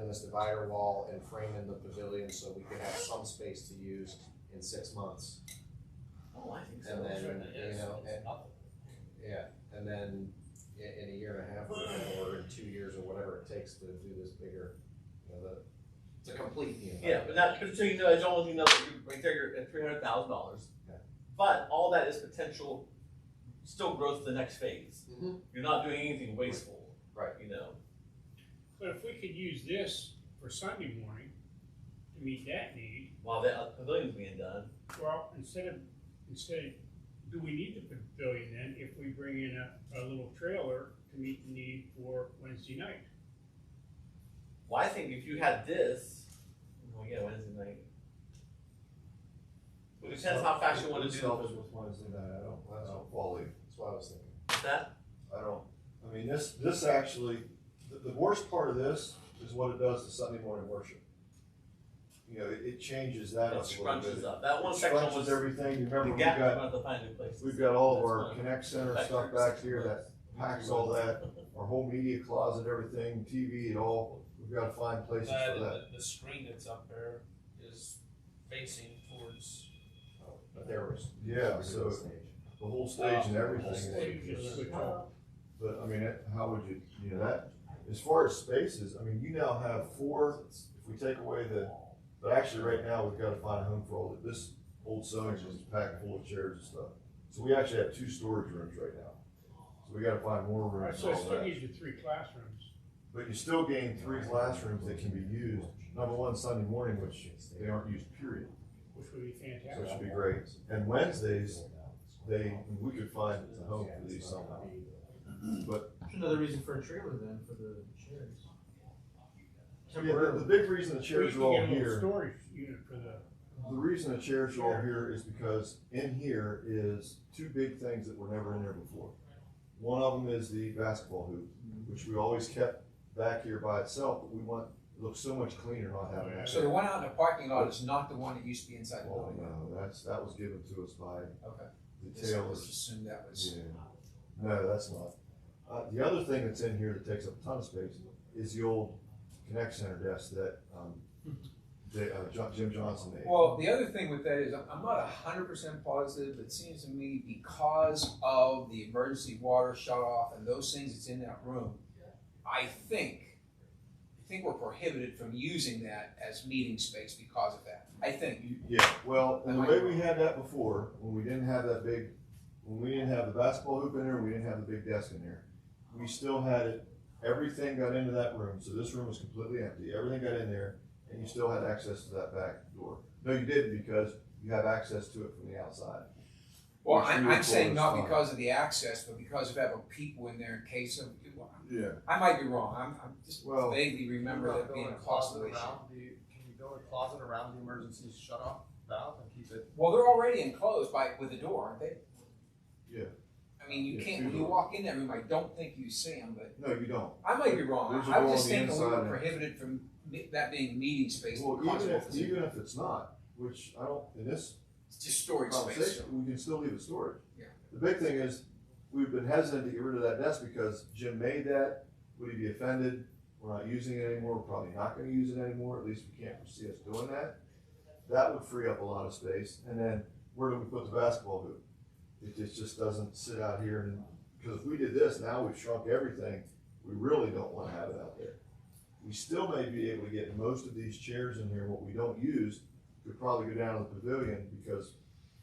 this divider wall and frame in the pavilion so we could have some space to use in 6 months. Oh, I think so. And then, Sure, yes. you know, Yeah, and then in a year and a half or in 2 years or whatever it takes to do this bigger, you know, to complete the Yeah, but not, so you know, as long as you know that you're right there, you're at $300,000. Yeah. But all that is potential, still growth to the next phase. Mhm. You're not doing anything wasteful. Right. You know. But if we could use this for Sunday morning to meet that need, While the pavilion's being done. well, instead of, do we need the pavilion then if we bring in a little trailer to meet the need for Wednesday night? Well, I think if you had this, well, yeah, Wednesday night. It depends how fast you want to do Selfish it. with Wednesday night, I don't follow you. That's what I was thinking. What's that? I mean, this actually, the worst part of this is what it does to Sunday morning worship. You know, it changes that It up a little bit. scrunches up. That one It section scrunches was everything, you the remember, gap. We're gonna have to find new places. we've got all of That's our fine. Connect Center Back stuff here, back 6 here that packs all that, our whole media closet, everything, TV, it all, we've gotta find places for that. The screen that's up there is facing towards, But there was. Yeah, so the whole stage and everything. Stage is switch off. But I mean, how would you know, that, as far as spaces, I mean, you now have 4, if we take away but actually right now, we've gotta find a home for all this old sewing room is packed full of chairs and stuff. So we actually have 2 storage rooms right now. So we gotta find more Alright, rooms so and it all still that. gives you 3 classrooms. But you still gain 3 classrooms that can be used, number one, Sunday morning, which they aren't used, period. Which would be So it fantastic. should be great. And Wednesdays, we could find a home for these somehow. But Another reason for a trailer then, for the chairs. yeah, the big reason the We chairs can are all get a little here, storage unit for the, the reason the chairs are all here is because in here is 2 big things that were never in there before. One of them is the basketball hoop, which we always kept back here by itself, but it looks so much cleaner not having that. So the one out in the parking lot is not the one that used to be inside the Well, building? no, that was given to us by Okay. the Just tailors. assumed that was. Yeah. No, that's not. The other thing that's in here that takes up a ton of space is the old Connect Center desk that, Jim Johnson made. Well, the other thing with that is, I'm not 100% positive, but it seems to me because of the emergency water shut off and those things that's in that room, I think we're prohibited from using that as meeting space because of that. I think. Yeah, well, and the way we had that before, when we didn't have the basketball hoop in there, we didn't have the big desk in there. We still had it, everything got into that room, so this room was completely empty, everything got in there, and you still had access to that back door. No, you didn't, because you have access to it from the outside. Well, Which we were I'm told saying is not fine. because of the access, but because of having people in there in case of. Yeah. I might be wrong. I'm just Well- vaguely remember that being a costly issue. Can you build a closet around the emergency shut off valve and keep it? Well, they're already enclosed with the door, aren't they? Yeah. I mean, you Yeah, can't, two when you doors. walk in that room, I don't think you see them, but No, you don't. I might be wrong. There's a I door was just on the thinking we were inside and- prohibited from that being meeting space Well, because of what was in even if it's not, which I don't, in this It's just storage space. conversation, we can still leave it storage. Yeah. The big thing is, we've been hesitant to get rid of that desk because Jim made that. Would he be offended? We're not using it anymore. We're probably not gonna use it anymore. At least we can't foresee us doing that. That would free up a lot of space. And then where do we put the basketball hoop? It just doesn't sit out here and, because if we did this, now we've shrunk everything. We really don't wanna have it out there. We still may be able to get most of these chairs in here. What we don't use could probably go down to the pavilion, because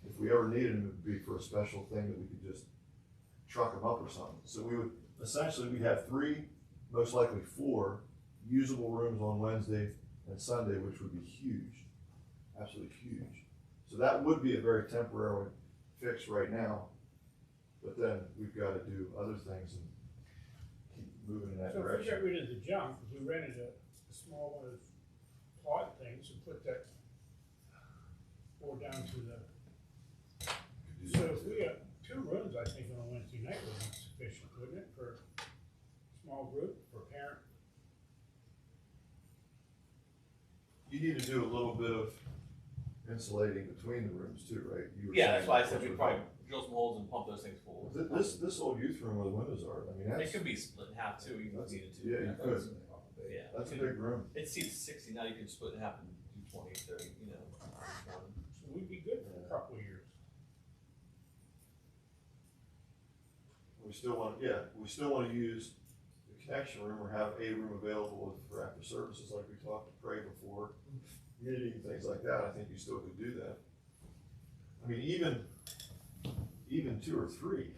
if we ever needed them, it'd be for a special thing that we could just truck them up or something. So we would, essentially, we'd have 3, most likely 4 usable rooms on Wednesday and Sunday, which would be huge, absolutely huge. So that would be a very temporary fix right now, but then we've gotta do other things and keep moving in that so if we direction. got rid of the junk, if we rented a small one of those plot things and put that or down to the, so if we have 2 rooms, I think on a Wednesday night would be sufficient, wouldn't it, for a small group, for a parent? You need to do a little bit of insulating between the rooms too, right? You were Yeah, that's saying why I that said was we what- probably drill some holes and pump those things full. This old youth room where the windows are, I mean, It that's, could be split in half too, even if That's- needed to. yeah, you That could. was an awful big. Yeah. That's a big room. It seats 60, now you can split in half and do 20, 30, you know. So we'd be good for a couple of years. We still wanna use the connection room or have a room available for after services like we talked to pray before. Meeting, things like that, I think you still could do that. I mean, even 2 or 3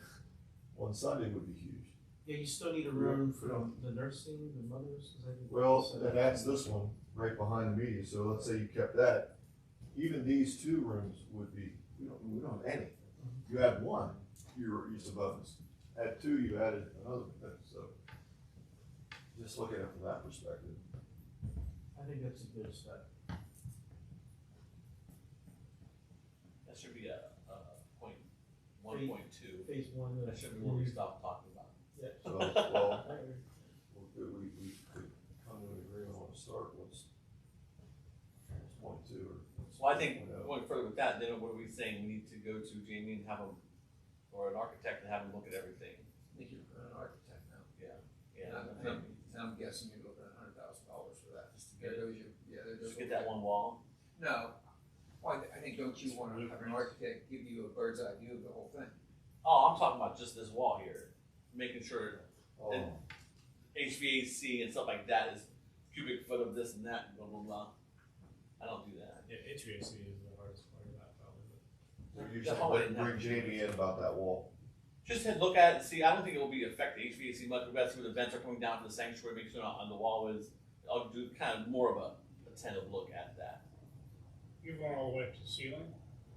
on Sunday would be huge. Yeah, you still need a room for the nursing, the mothers, 'cause I think. Well, and that's this one, right behind the media, so let's say you kept that, even these 2 rooms would be, we don't have any. You had 1, you're east above us, at 2, you added another thing, so. Just look at it from that perspective. I think that's a good step. That should be a point, 1.2. Phase 1. That should be what we stop talking about. Yeah. So, well, I agree. we could come to an agreement on the start, what's 1.2 or. Well, I think going further with that, then what are we saying? We need to go to Jamie and have him, or an architect and have him look at everything. I think you're an architect now. Yeah. And I'm guessing you're looking at $100,000 for that. Just to get There it, goes your, yeah, there goes. just get that one wall. No, well, I think, don't you wanna have an architect give you a bird's eye view of the whole thing? Oh, I'm talking about just this wall here, making sure Oh, HVAC and stuff like that is cubic foot of this and that, and blah, blah, blah. I don't do that. Yeah, HVAC is the hardest part of that probably, but. you The just hallway want to didn't have bring to be- Jamie in about that wall. Just to look at it and see, I don't think it will be affect the HVAC much, we gotta see where the vents are coming down to the sanctuary, make sure on the wall is, I'll do kind of more of a attentive look at that. You're going all the way up to the ceiling?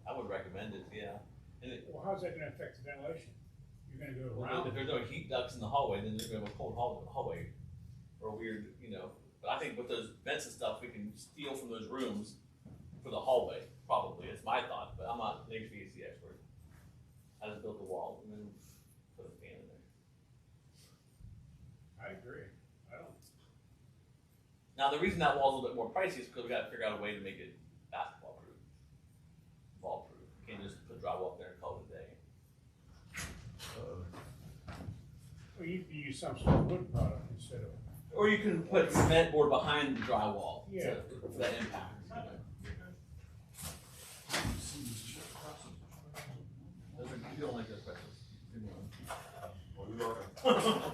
I would recommend it, yeah. And it, Well, how's that gonna affect the ventilation? You're gonna go well, around? if there's no heat ducts in the hallway, then there's gonna be a cold hallway, or weird, you know. But I think with those vents and stuff, we can steal from those rooms for the hallway, probably, it's my thought, but I'm not an HVAC expert. I just built the wall and then put a fan in there. I agree. I don't, Now, the reason that wall's a little bit more pricey is because we gotta figure out a way to make it basketball proof, ball proof. You can't just put drywall up there and call it a day. well, you could use some sort of wood product instead of, Or you can put cement board behind the drywall Yeah. for that impact. Those are, you don't like those questions. Good one. Well, you're welcome.